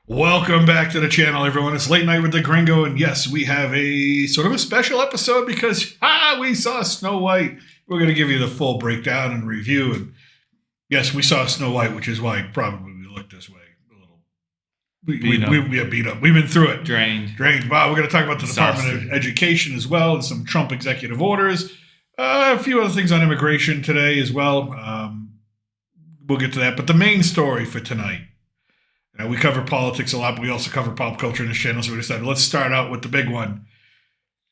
Welcome back to the channel, everyone. It's Late Night with the Gringo, and yes, we have a sort of a special episode because we saw Snow White. We're going to give you the full breakdown and review. And yes, we saw Snow White, which is why probably we look this way a little. We are beat up. We've been through it. Drained. Wow, we're going to talk about the Department of Education as well, and some Trump executive orders. A few other things on immigration today as well. We'll get to that. But the main story for tonight. We cover politics a lot, but we also cover pop culture in this channel, so we decided let's start out with the big one.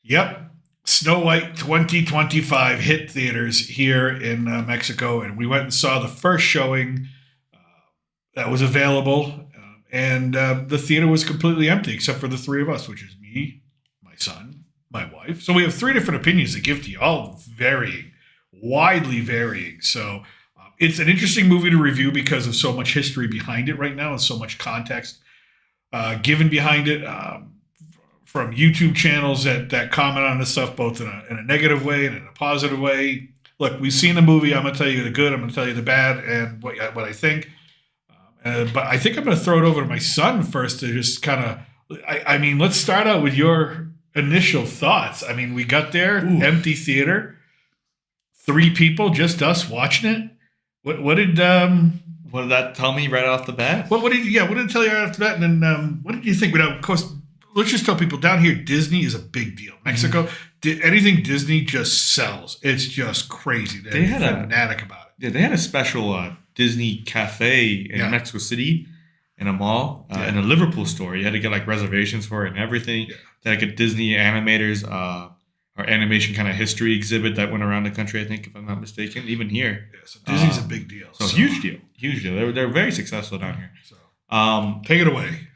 Yep, Snow White 2025 hit theaters here in Mexico, and we went and saw the first showing that was available, and the theater was completely empty except for the three of us, which is me, my son, my wife. So we have three different opinions to give to you, all varying, widely varying. So it's an interesting movie to review because of so much history behind it right now and so much context given behind it from YouTube channels that comment on this stuff both in a negative way and in a positive way. Look, we've seen the movie. I'm going to tell you the good. I'm going to tell you the bad and what I think. But I think I'm going to throw it over to my son first to just kind of, I mean, let's start out with your initial thoughts. I mean, we got there, empty theater, three people, just us watching it. What did that tell me right off the bat? What did it tell you right off the bat? And then what did you think? Of course, let's just tell people down here, Disney is a big deal. Mexico, anything Disney just sells. It's just crazy. They're fanatic about it. Yeah, they had a special Disney cafe in Mexico City, in a mall, in a Liverpool store. You had to get like reservations for it and everything. Yeah. They had like a Disney animators or animation kind of history exhibit that went around the country, I think, if I'm not mistaken, even here. Yeah, so Disney's a big deal. So huge deal. They're very successful down here. So take it away.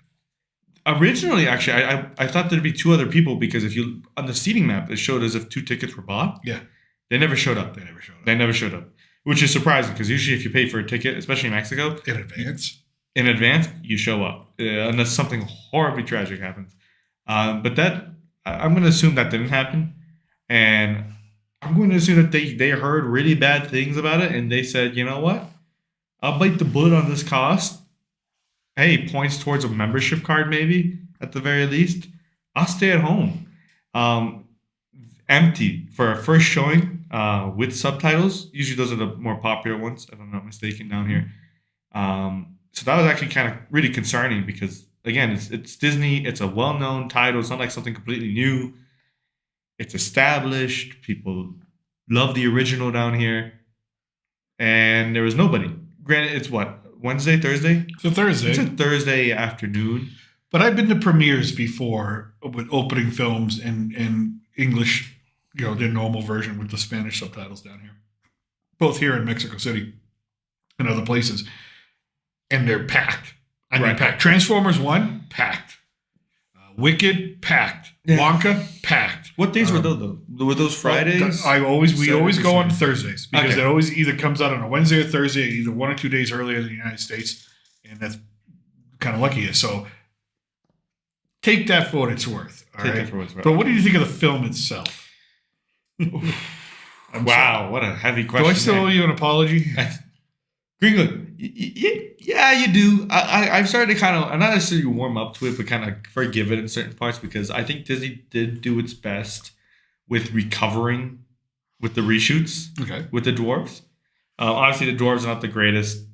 Originally, actually, I thought there'd be two other people because if you on the seating map, it showed as if two tickets were bought. Yeah. They never showed up. They never showed up, which is surprising because usually if you pay for a ticket, especially in Mexico, in advance, you show up unless something horribly tragic happens. But that I'm going to assume that didn't happen. And I'm going to assume that they heard really bad things about it, and they said, you know what? I'll bite the bullet on this cost. Hey, points towards a membership card maybe, at the very least. I'll stay at home. Empty for a first showing with subtitles. Usually those are the more popular ones, if I'm not mistaken, down here. So that was actually kind of really concerning because, again, it's Disney. It's a well-known title. It's not like something completely new. It's established. People love the original down here. And there was nobody. Granted, it's what? Wednesday, Thursday? It's a Thursday. It's a Thursday afternoon. But I've been to premieres before with opening films in English, their normal version with the Spanish subtitles down here. Both here in Mexico City and other places. And they're packed. I mean, packed. Transformers 1, packed. Wicked, packed. Yeah. Wonka, packed. What days were those, though? Were those Fridays? We always go on Thursdays because it always either comes out on a Wednesday or Thursday, either 1 or 2 days earlier than the United States, and that's kind of lucky. So take that for what it's worth. All right. But what do you think of the film itself? Wow, what a heavy question. Do I still owe you an apology? Gringo, yeah, you do. I've started to kind of, not necessarily warm up to it, but kind of forgive it in certain parts because I think Disney did do its best with recovering with the reshoots with the dwarves. Obviously, the dwarves are not the greatest.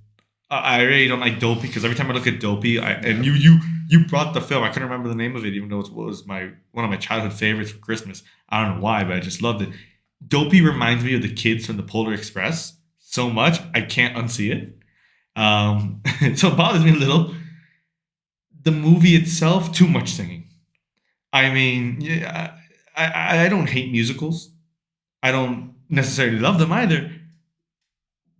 I really don't like Dopey because every time I look at Dopey, and you brought the film. I couldn't remember the name of it, even though it was one of my childhood favorites for Christmas. I don't know why, but I just loved it. Dopey reminds me of the kids from the Polar Express so much I can't unsee it. So it bothers me a little. The movie itself, too much singing. I mean, I don't hate musicals. I don't necessarily love them either.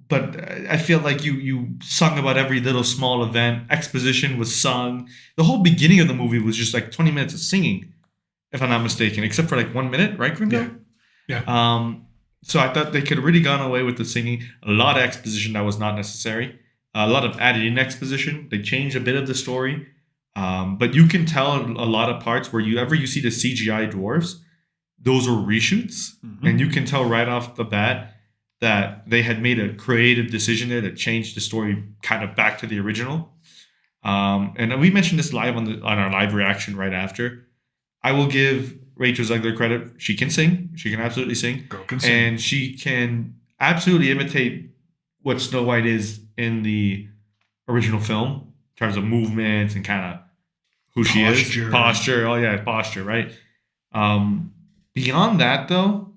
But I feel like you sung about every little small event. Exposition was sung. The whole beginning of the movie was just like 20 minutes of singing, if I'm not mistaken, except for like 1 minute, right, Gringo? Yeah. So I thought they could have really gone away with the singing. A lot of exposition that was not necessary. A lot of added in exposition. They changed a bit of the story. But you can tell a lot of parts where you see the CGI dwarves, those were reshoots. Mm-hmm. And you can tell right off the bat that they had made a creative decision there that changed the story kind of back to the original. And we mentioned this live on our live reaction right after. I will give Rachel Zegler credit. She can sing. She can absolutely sing. Girl can sing. And she can absolutely imitate what Snow White is in the original film in terms of movements and kind of who she is. Posture. Oh, yeah, posture, right? Beyond that, though,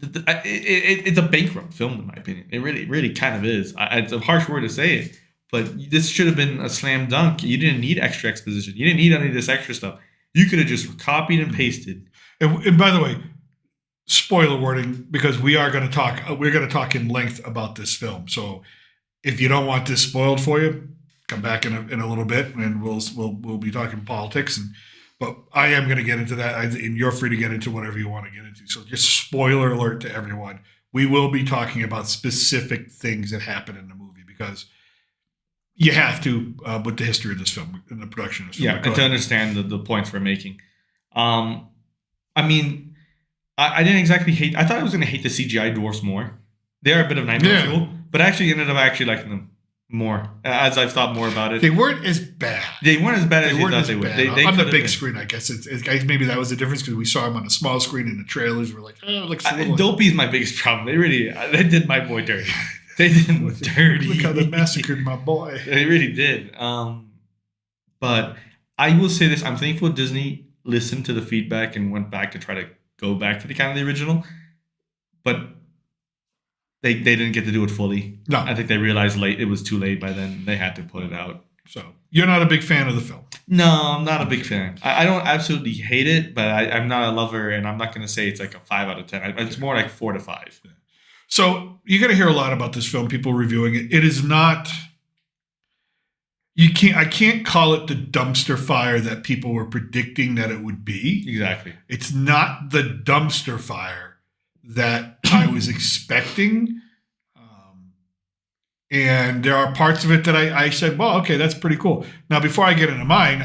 it's a bankrupt film, in my opinion. It really, really kind of is. It's a harsh word to say it, but this should have been a slam dunk. You didn't need extra exposition. You didn't need any of this extra stuff. You could have just copied and pasted. And by the way, spoiler warning, because we're going to talk in length about this film. So if you don't want this spoiled for you, come back in a little bit, and we'll be talking politics. But I am going to get into that, and you're free to get into whatever you want to get into. So just spoiler alert to everyone: we will be talking about specific things that happen in the movie because you have to with the history of this film and the production of this film. Yeah, and to understand the points we're making. I mean, I didn't exactly hate. I thought I was going to hate the CGI dwarfs more. They're a bit of nightmare fuel, but I actually ended up liking them more as I've thought more about it. They weren't as bad. They weren't as bad as you thought they would. On the big screen, I guess maybe that was the difference because we saw them on a small screen in the trailers. We're like, oh, it looks a little. Dopey's my biggest problem. They did my boy dirty. They did him dirty. Look how they massacred my boy. They really did. But I will say this: I'm thankful Disney listened to the feedback and went back to try to go back to the kind of the original, but they didn't get to do it fully. No, I think they realized it was too late by then. They had to put it out. So you're not a big fan of the film? No, I'm not a big fan. I don't absolutely hate it, but I'm not a lover, and I'm not going to say it's like a 5 out of 10. It's more like 4 to 5. Yeah. So you're going to hear a lot about this film, people reviewing it. It is not. I can't call it the dumpster fire that people were predicting that it would be. Exactly. It's not the dumpster fire that I was expecting. And there are parts of it that I said, well, okay, that's pretty cool. Now, before I get into mine,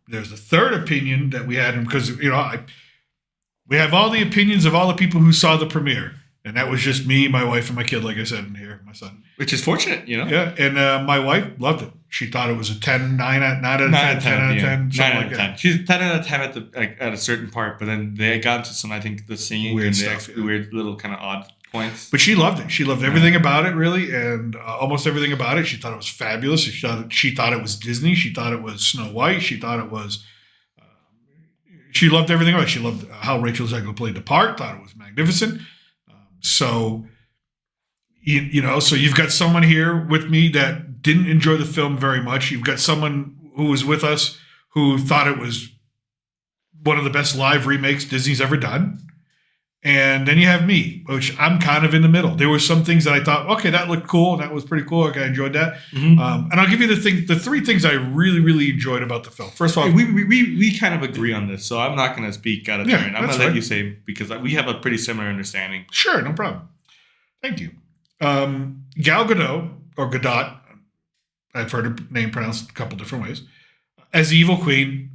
there's a third opinion that we had, because, we have all the opinions of all the people who saw the premiere. And that was just me, my wife, and my kid, like I said, in here, my son. Which is fortunate, Yeah, and my wife loved it. She thought it was a 10, 9 out of 10, 10 out of 10, 9 out of 10. She's 10 out of 10 at a certain part, but then they got into some, I think, the singing weird and stuff, the weird little kind of odd points. But she loved it. She loved everything about it, really, and almost everything about it. She thought it was fabulous. She thought it was Disney. She thought it was Snow White. She thought it was. She loved everything about it. She loved how Rachel Zegler played the part. Thought it was magnificent. So you've got someone here with me that didn't enjoy the film very much. You've got someone who was with us who thought it was one of the best live remakes Disney's ever done. And then you have me, which I'm kind of in the middle. There were some things that I thought, okay, that looked cool. That was pretty cool. Okay, I enjoyed that. Mm-hmm. And I'll give you the 3 things I really, really enjoyed about the film. First of all, we kind of agree on this, so I'm not going to speak out of turn. I'm going to let you say, because we have a pretty similar understanding. Sure, no problem. Thank you. Gal Gadot, or Gadot, I've heard her name pronounced a couple different ways, as the Evil Queen.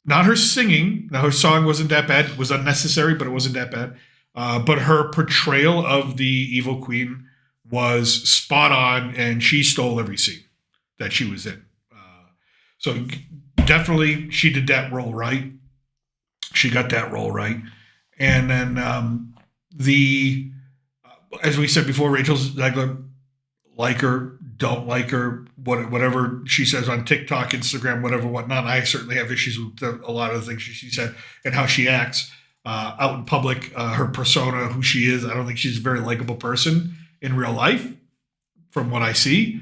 Not her singing. Now, her song wasn't that bad. It was unnecessary, but it wasn't that bad. But her portrayal of the Evil Queen was spot on, and she stole every scene that she was in. So definitely she did that role right. She got that role right. And then as we said before, Rachel Zegler, like her, don't like her, whatever she says on TikTok, Instagram, whatever, whatnot. I certainly have issues with a lot of the things she said and how she acts out in public, her persona, who she is. I don't think she's a very likable person in real life from what I see.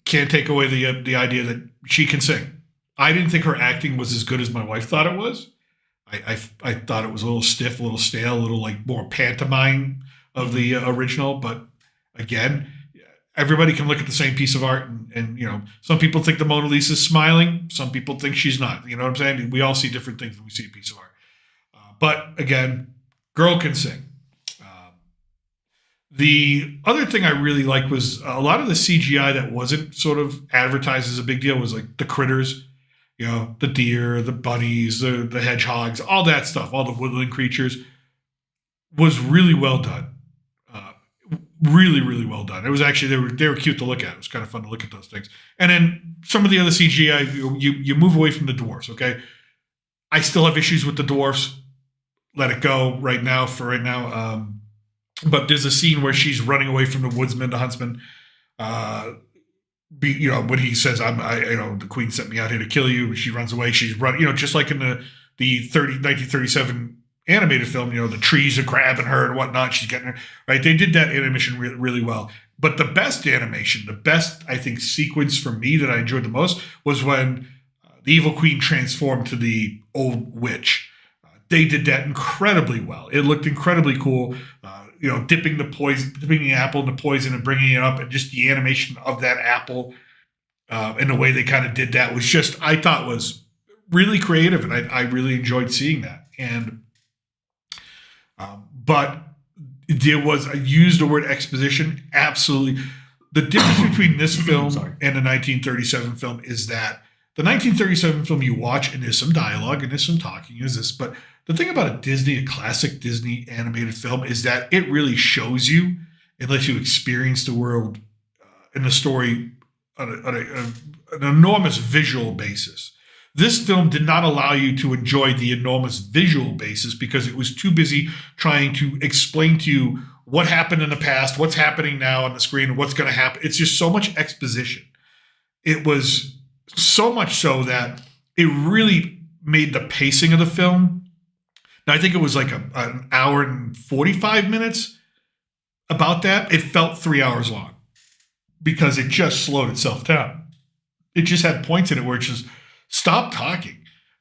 Can't take away the idea that she can sing. I didn't think her acting was as good as my wife thought it was. I thought it was a little stiff, a little stale, a little like more pantomime of the original. But again, everybody can look at the same piece of art, and some people think the Mona Lisa is smiling. Some people think she's not. You know what I'm saying? We all see different things when we see a piece of art. But again, girl can sing. The other thing I really liked was a lot of the CGI that wasn't sort of advertised as a big deal was like the critters, the deer, the bunnies, the hedgehogs, all that stuff, all the woodland creatures was really well done. really, really well done. It was actually they were cute to look at. It was kind of fun to look at those things. And then some of the other CGI, you move away from the dwarfs. Okay, I still have issues with the dwarfs. Let it go right now. But there's a scene where she's running away from the woodsman, the huntsman. When he says, the queen sent me out here to kill you. She runs away. She's running, just like in the 1937 animated film, the trees are grabbing her and whatnot. She's getting her, right? They did that animation really well. But the best animation, the best, I think, sequence for me that I enjoyed the most was when the evil queen transformed to the old witch. They did that incredibly well. It looked incredibly cool. Dipping the apple in the poison and bringing it up, and just the animation of that apple and the way they kind of did that was just, I thought, was really creative, and I really enjoyed seeing that. And but there was, I used the word exposition. Absolutely. The difference between this film and the 1937 film is that the 1937 film you watch, and there's some dialogue and there's some talking, but the thing about a classic Disney animated film is that it really shows you and lets you experience the world and the story on an enormous visual basis. This film did not allow you to enjoy the enormous visual basis because it was too busy trying to explain to you what happened in the past, what's happening now on the screen, what's going to happen. It's just so much exposition. It was so much so that it really made the pacing of the film. Now, I think it was like an hour and 45 minutes. About that, it felt 3 hours long because it just slowed itself down. It just had points in it where it just stop talking.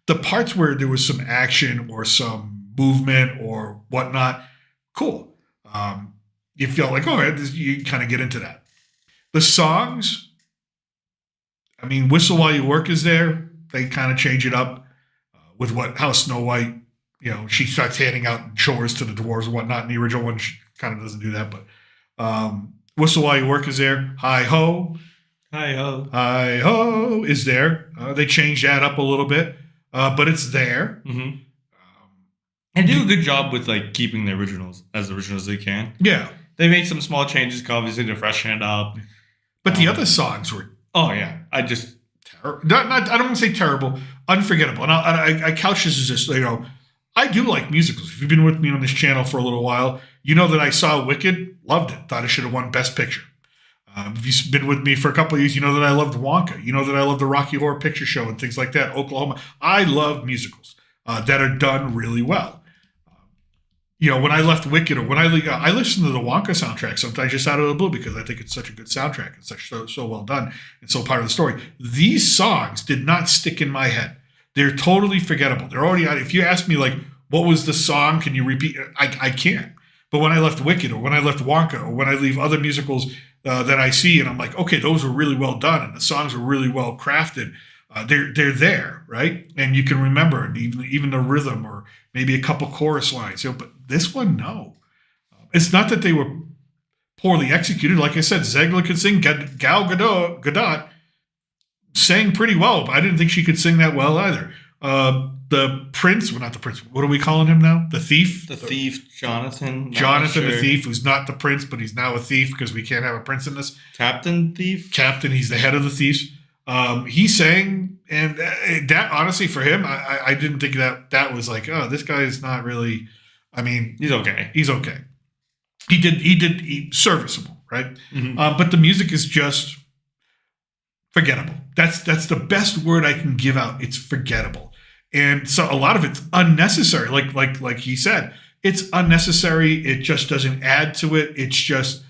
The parts where there was some action or some movement or whatnot, cool. You feel like, you kind of get into that. The songs, Whistle While You Work is there. They kind of change it up with how Snow White, she starts handing out chores to the dwarves and whatnot. In the original one, she kind of doesn't do that, but Whistle While You Work is there. Hi Ho. Hi Ho. Hi Ho is there. They changed that up a little bit, but it's there. Mm-hmm. And do a good job with keeping the originals as original as they can. Yeah. They made some small changes, obviously, to freshen it up. But the other songs were... Oh, yeah. I just... I don't want to say terrible. Unforgettable. And I couch this as just, I do like musicals. If you've been with me on this channel for a little while, you know that I saw Wicked, loved it, thought it should have won Best Picture. If you've been with me for a couple of years, you know that I loved Wonka. You know that I love the Rocky Horror Picture Show and things like that, Oklahoma. I love musicals that are done really well. When I left Wicked, or when I listen to the Wonka soundtrack sometimes just out of the blue because I think it's such a good soundtrack. It's so well done and so part of the story. These songs did not stick in my head. They're totally forgettable. They're already out. If you ask me what was the song, can you repeat it? I can't. But when I left Wicked, or when I left Wonka, or when I leave other musicals that I see, and I'm like, okay, those were really well done, and the songs were really well crafted. They're there, right? And you can remember it, even the rhythm, or maybe a couple chorus lines. But this one, no. It's not that they were poorly executed. Like I said, Zegler could sing. Gal Gadot sang pretty well, but I didn't think she could sing that well either. The prince, well, not the prince. What are we calling him now? The thief? The thief, Jonathan. Jonathan, the thief, who's not the prince, but he's now a thief because we can't have a prince in this. Captain Thief? Captain, he's the head of the thieves. He sang, and that, honestly, for him, I didn't think that was this guy is not really, he's okay. He's okay. He serviceable, right? Mm-hmm. But the music is just forgettable. That's the best word I can give out. It's forgettable. And so a lot of it's unnecessary. Like he said, it's unnecessary. It just doesn't add to it. It's just,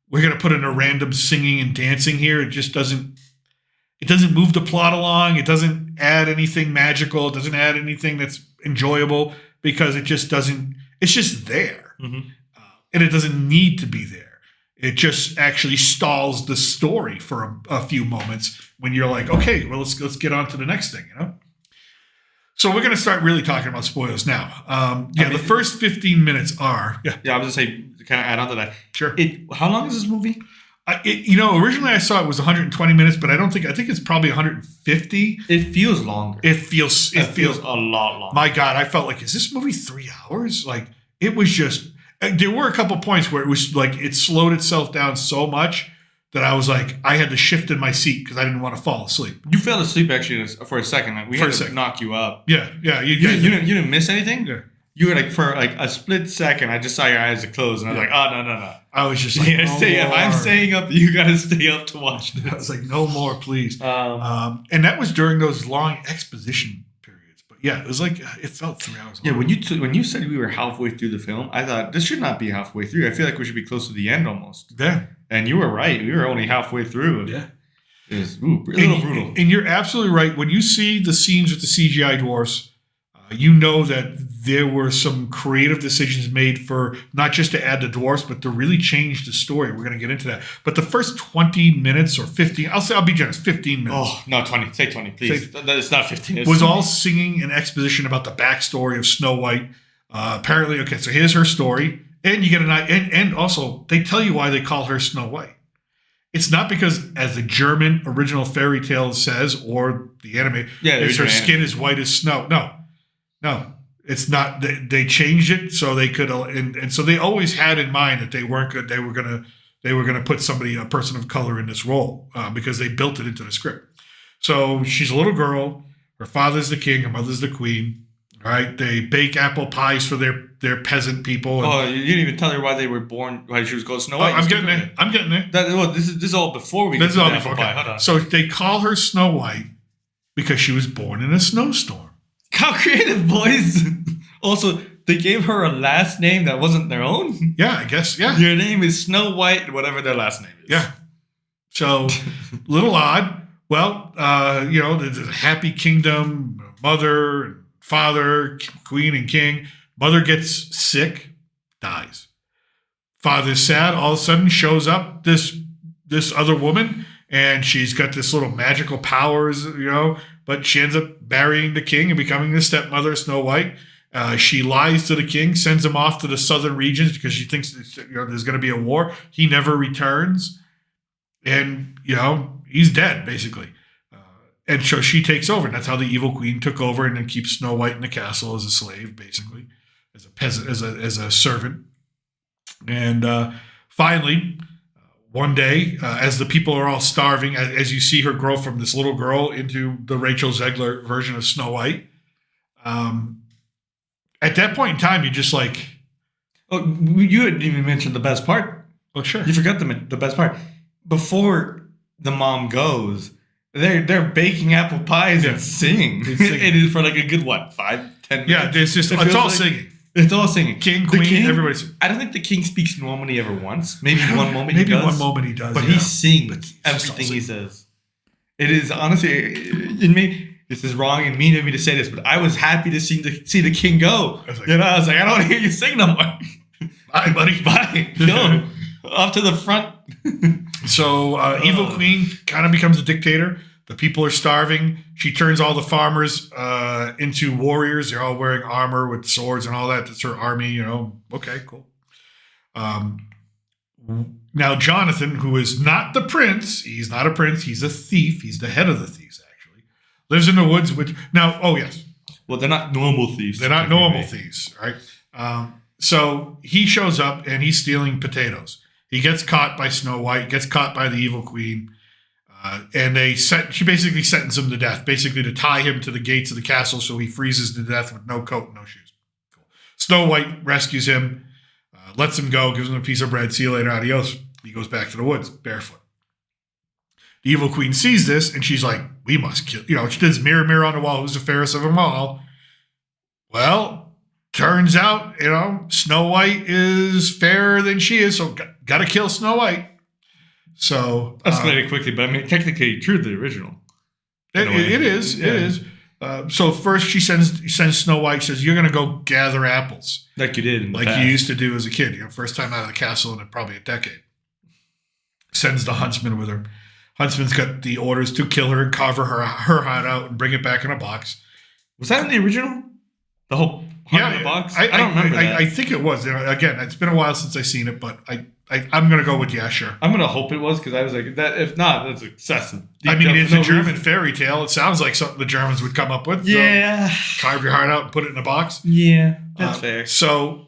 we're going to put in a random singing and dancing here. It just doesn't move the plot along. It doesn't add anything magical. It doesn't add anything that's enjoyable because it just doesn't, it's just there. Mm-hmm. And it doesn't need to be there. It just actually stalls the story for a few moments when you're like, okay, well, let's get on to the next thing, So we're going to start really talking about spoilers now. The first 15 minutes are... Yeah, I was going to say, kind of add on to that. Sure. How long is this movie? Originally I saw it was 120 minutes, but I think it's probably 150. It feels longer. It feels a lot longer. My God, I felt like, is this movie 3 hours? It was just... there were a couple points where it was like it slowed itself down so much that I was like, I had to shift in my seat because I didn't want to fall asleep. You fell asleep actually for a second. Like, we had to knock you up. Yeah. You didn't miss anything? Yeah. You were like, for like a split second, I just saw your eyes close, and I was like, oh, no. I was just like, if I'm staying up, you got to stay up to watch this. I was like, no more, please. And that was during those long exposition periods. But yeah, it was like, it felt 3 hours long. Yeah, when you said we were halfway through the film, I thought, this should not be halfway through. I feel like we should be close to the end almost. Yeah. And you were right. We were only halfway through. Yeah. It was a little brutal. And you're absolutely right. When you see the scenes with the CGI dwarfs, you know that there were some creative decisions made for not just to add the dwarfs, but to really change the story. We're going to get into that. But the first 20 minutes or 15, I'll be generous, 15 minutes. Oh, no, 20. Say 20, please. It's not 15. It's was all singing an exposition about the backstory of Snow White. Apparently, okay, so here's her story. And you get and also they tell you why they call her Snow White. It's not because, as the German original fairy tale says, or the anime, is her skin as white as snow. No, it's not. They changed it so they could, and so they always had in mind that they weren't good. They were gonna put a person of color in this role because they built it into the script. So she's a little girl. Her father's the king. Her mother's the queen. All right. They bake apple pies for their peasant people. And, you didn't even tell her why they were born. Why she was called Snow White. I'm getting there. This is all before we. This is all before. Okay. Hold on. So they call her Snow White because she was born in a snowstorm. How creative, boys! Also, they gave her a last name that wasn't their own. Yeah, I guess. Yeah, your name is Snow White, whatever their last name is. Yeah. So, little odd. Well, there's a happy kingdom, mother, father, queen, and king. Mother gets sick, dies. Father's sad. All of a sudden, shows up this other woman, and she's got this little magical powers, but she ends up marrying the king and becoming the stepmother of Snow White. She lies to the king, sends him off to the southern regions because she thinks there's going to be a war. He never returns. And, he's dead, basically. And so she takes over. And that's how the evil queen took over and then keeps Snow White in the castle as a slave, basically, as a peasant, as a servant. And finally, one day, as the people are all starving, as you see her grow from this little girl into the Rachel Zegler version of Snow White, at that point in time, you're just like... Oh, you didn't even mention the best part. Oh, sure. You forgot the best part. Before the mom goes, they're baking apple pies and singing. It is for like a good, 5-10 minutes? Yeah, it's all singing. It's all singing. King, queen, everybody's. I don't think the king speaks normally ever once. Maybe one moment he does. But he sings everything he says. It is honestly, this is wrong and mean of me to say this, but I was happy to see the king go. I was like, I don't want to hear you sing no more. Bye, buddy. Bye. Go. Off to the front. So evil queen kind of becomes a dictator. The people are starving. She turns all the farmers into warriors. They're all wearing armor with swords and all that. That's her army, Okay, cool. Now, Jonathan, who is not the prince, he's not a prince. He's a thief. He's the head of the thieves, actually. Lives in the woods. Yes. Well, they're not normal thieves. They're not normal thieves, right? So he shows up and he's stealing potatoes. He gets caught by Snow White, gets caught by the evil queen. And she basically sentenced him to death, basically to tie him to the gates of the castle so he freezes to death with no coat and no shoes. Cool. Snow White rescues him, lets him go, gives him a piece of bread. See you later, adios. He goes back to the woods, barefoot. The evil queen sees this, and she's like, we must kill... she does mirror, mirror on the wall. Who's the fairest of them all? Well, turns out, Snow White is fairer than she is, so got to kill Snow White. So escalated quickly, but technically true to the original. It is. So first she sends Snow White, says, you're going to go gather apples. Like you did in the Like past. you used to do as a kid. First time out of the castle in probably a decade. Sends the huntsman with her. Huntsman's got the orders to kill her and carve her heart out and bring it back in a box. Was that in the original? The whole heart in the box? I don't remember that. I think it was. Again, it's been a while since I've seen it, but I'm going to go with sure. I'm going to hope it was because I was like, that. If not, that's excessive. It's a German fairy tale. It sounds like something the Germans would come up with. Yeah. So carve your heart out and put it in a box. Yeah, that's fair. So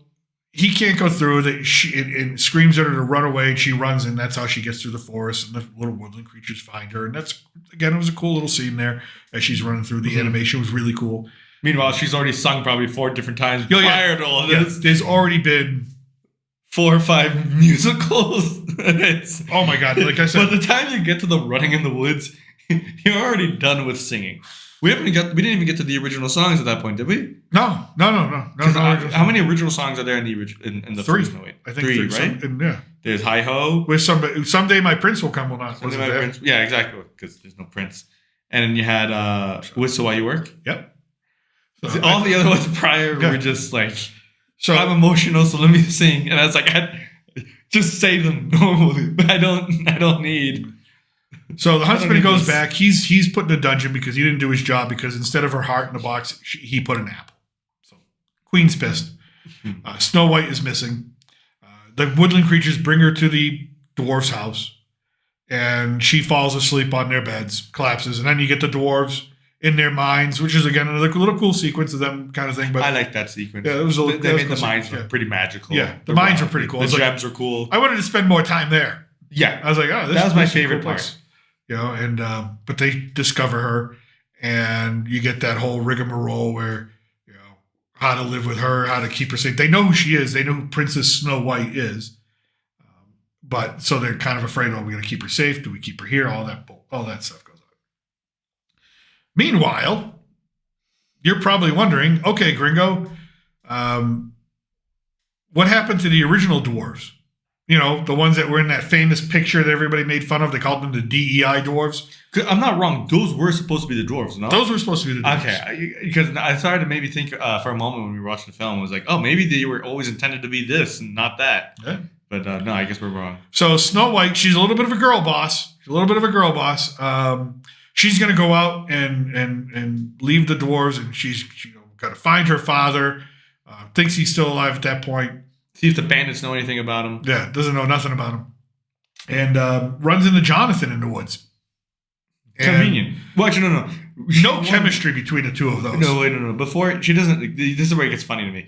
he can't go through that. She and screams at her to run away, and she runs, and that's how she gets through the forest. And the little woodland creatures find her, and that's again, it was a cool little scene there as she's running through. The animation was really cool. Meanwhile, she's already sung probably 4 different times prior to all of this. There's already been 4 or 5 musicals. Oh my god! Like I said, by the time you get to the running in the woods, you're already done with singing. We didn't even get to the original songs at that point, did we? No. How many original songs are there in the in the 3? first Snow White? I think 3, right? Yeah. There's Hi Ho. With someday my prince will come. Will not. Prince, yeah, exactly. Because there's no prince. And then you had Whistle While You Work. Yep. So all the other ones prior were just like, so I'm emotional, so let me sing. And I was like, just say them normally. I don't need. So the huntsman goes back. He's put in a dungeon because he didn't do his job, because instead of her heart in the box, he put an apple. So Queen's pissed. Snow White is missing. The woodland creatures bring her to the dwarf's house, and she falls asleep on their beds, collapses, and then you get the dwarves in their mines, which is again another little cool sequence of them kind of thing. But I like that sequence. Yeah, it was. They made the mines look pretty magical. Yeah, the mines were pretty cool. The gems were cool. I wanted to spend more time there. Yeah, I was like, oh, that was my favorite part. You know, and but they discover her, and you get that whole rigmarole where, you know, how to live with her, how to keep her safe. They know who she is. They know who Princess Snow White is. But so they're kind of afraid, oh, we're going to keep her safe. Do we keep her here? All that stuff goes on. Meanwhile, you're probably wondering, okay, Gringo, what happened to the original dwarves? You know, the ones that were in that famous picture that everybody made fun of. They called them the DEI dwarves. I'm not wrong. Those were supposed to be the dwarves, no? Those were supposed to be the dwarves. Okay, because I started to maybe think for a moment when we watched the film, it was like, oh, maybe they were always intended to be this and not that. Yeah. But no, I guess we're wrong. So Snow White, she's a little bit of a girl boss. She's going to go out and leave the dwarves, and she's got to find her father. Thinks he's still alive at that point. See if the bandits know anything about him. Yeah, doesn't know nothing about him. And runs into Jonathan in the woods. Convenient. Well, actually, no. No chemistry between the two of those. No. Before, she doesn't. This is where it gets funny to me.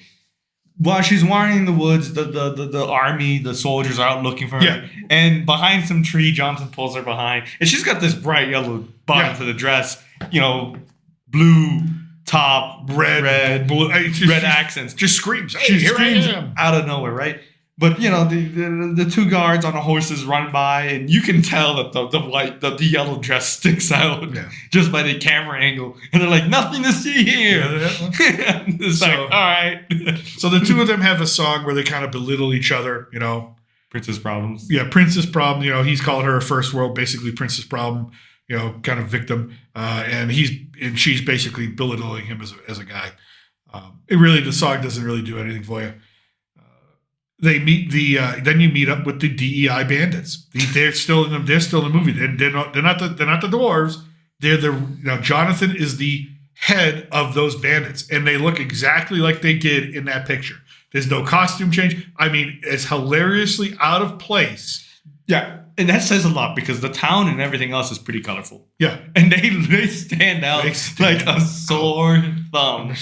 While she's wandering in the woods, the army, the soldiers are out looking for her. Yeah. And behind some tree, Jonathan pulls her behind. And she's got this bright yellow bottom for the dress. You know, blue top, red, blue, red accents. Just screams. Hey, she here screams I am. out of nowhere, right? But you know, the 2 guards on the horses run by, and you can tell that the yellow dress sticks out just by the camera angle. And they're like, nothing to see here. It's like, all right. So the 2 of them have a song where they kind of belittle each other, you know. Princess Problems. Yeah, Princess Problem. You know, he's calling her a first world, basically Princess Problem, you know, kind of victim. And she's basically belittling him as a guy. The song doesn't really do anything for you. They meet then you meet up with the DEI bandits. They're still in the movie. They're not the dwarves. Jonathan is the head of those bandits, and they look exactly like they did in that picture. There's no costume change. I mean, it's hilariously out of place. Yeah, and that says a lot because the town and everything else is pretty colorful. Yeah, and they stand out like a sore thumb.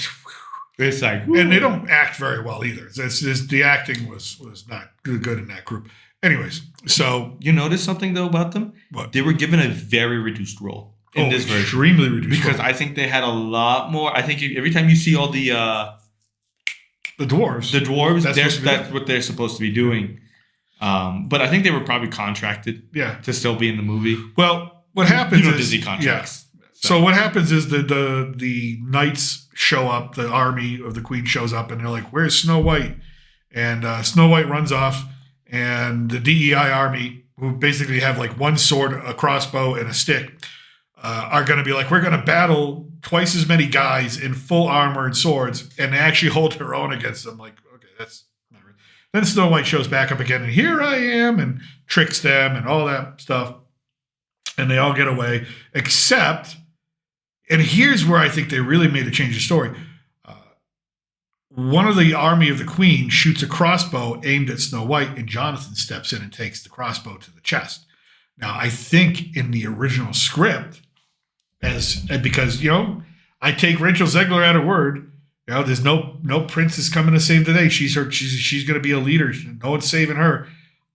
It's like, and they don't act very well either. The acting was not good in that group. Anyways, so you notice something though about them? What? They were given a very reduced role in this version. Extremely reduced. Because role. I think they had a lot more. I think every time you see all the dwarves, that's what they're supposed to be doing. But I think they were probably contracted, to still be in the movie. Well, what happens is Disney contracts. Yeah. So what happens is the knights show up, the army of the queen shows up, and they're like, "Where's Snow White?" And Snow White runs off, and the DEI army, who basically have like one sword, a crossbow, and a stick, are going to be like, "We're going to battle twice as many guys in full armor and swords," and they actually hold her own against them. Like, okay, that's not right. Then Snow White shows back up again, and here I am, and tricks them and all that stuff, and they all get away, except. And here's where I think they really made a change of story. One of the army of the queen shoots a crossbow aimed at Snow White, and Jonathan steps in and takes the crossbow to the chest. Now, I think in the original script, because, I take Rachel Zegler at her word, There's no princess coming to save the day. She's going to be a leader. No one's saving her.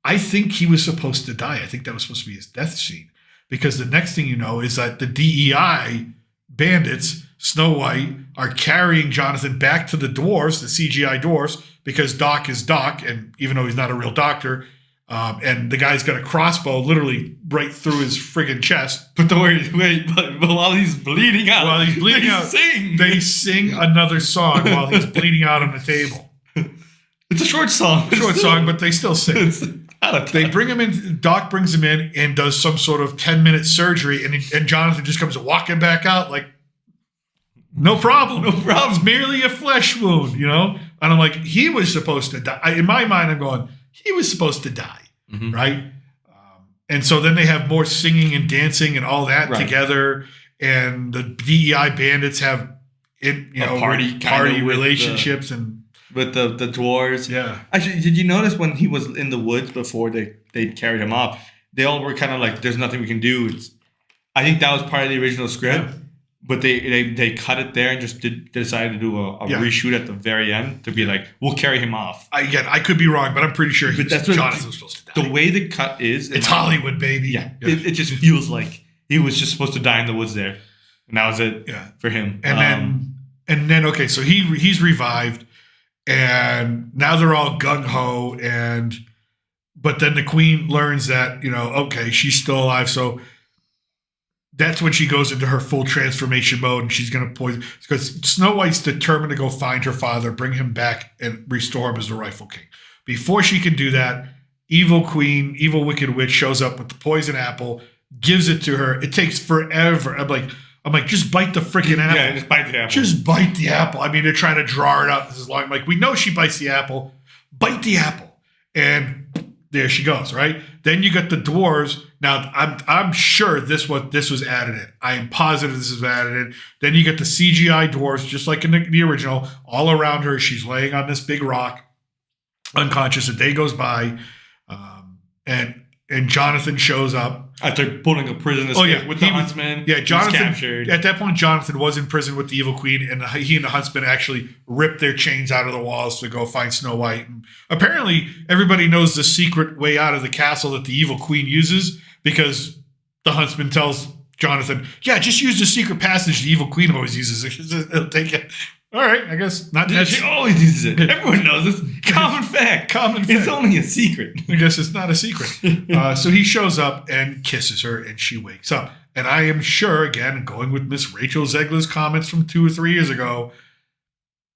I think he was supposed to die. I think that was supposed to be his death scene, because the next thing you know is that the DEI bandits, Snow White, are carrying Jonathan back to the dwarves, the CGI dwarves, because Doc is Doc, and even though he's not a real doctor, and the guy's got a crossbow literally right through his friggin' chest. But while he's bleeding out, they sing another song while he's bleeding out on the table. It's a short song. But they still sing. They bring him in. Doc brings him in and does some sort of 10-minute surgery, and Jonathan just comes walking back out like, no problem. It's merely a flesh wound, And I'm like, he was supposed to die. In my mind, I'm going, he was supposed to die, right? And so then they have more singing and dancing and all that together, and the DEI bandits have party relationships with the dwarves. Yeah. Actually, did you notice when he was in the woods before they carried him off, they all were kind of like, "There's nothing we can do." I think that was part of the original script. But they cut it there and just decided to do a reshoot at the very end to be like, we'll carry him off. I could be wrong, but I'm pretty sure Jonathan was supposed to die. The way the cut is... It's Hollywood, baby. Yeah. It just feels like he was just supposed to die in the woods there. And that was it for him. And then, okay, so he's revived, and now they're all gung-ho, but then the queen learns that, okay, she's still alive, so... That's when she goes into her full transformation mode, and she's going to poison. Because Snow White's determined to go find her father, bring him back, and restore him as the rightful king. Before she can do that, evil queen, evil wicked witch shows up with the poison apple, gives it to her. It takes forever. I'm like, just bite the freaking apple. Yeah, just bite the apple. Just bite the apple. I mean, they're trying to draw it out. This is long. I'm like, we know she bites the apple. Bite the apple, and there she goes. Right. Then you got the dwarves. Now, I'm sure this was added in. I am positive this is added in. Then you get the CGI dwarves, just like in the original, all around her. She's laying on this big rock, unconscious. A day goes by, and Jonathan shows up. After pulling a prison escape with the huntsman. Yeah, Jonathan. Captured. At that point, Jonathan was in prison with the evil queen, and he and the huntsman actually ripped their chains out of the walls to go find Snow White. And apparently, everybody knows the secret way out of the castle that the evil queen uses, because the huntsman tells Jonathan, "Yeah, just use the secret passage the evil queen always uses. It'll take it." All right, I guess not. She always uses it. Everyone knows this. Common fact. It's only a secret. I guess it's not a secret. So he shows up and kisses her, and she wakes up. And I am sure, again, going with Miss Rachel Zegler's comments from 2 or 3 years ago,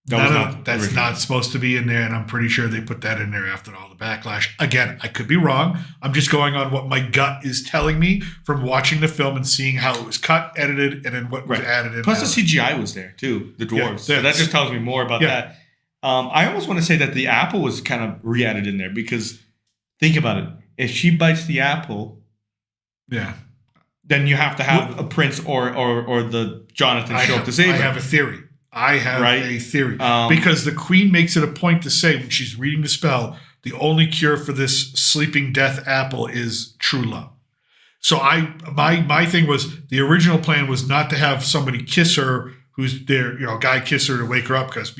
that's not supposed to be in there, and I'm pretty sure they put that in there after all the backlash. Again, I could be wrong. I'm just going on what my gut is telling me from watching the film and seeing how it was cut, edited, and then what was added in. Plus the CGI was there too, the dwarves. So that just tells me more about that. I almost want to say that the apple was kind of re-added in there, because think about it. If she bites the apple, then you have to have a prince or the Jonathan show up to save her. I have a theory. A theory. Because the queen makes it a point to say when she's reading the spell, the only cure for this sleeping death apple is true love. So my thing was, the original plan was not to have somebody kiss her who's there, guy kiss her to wake her up, because,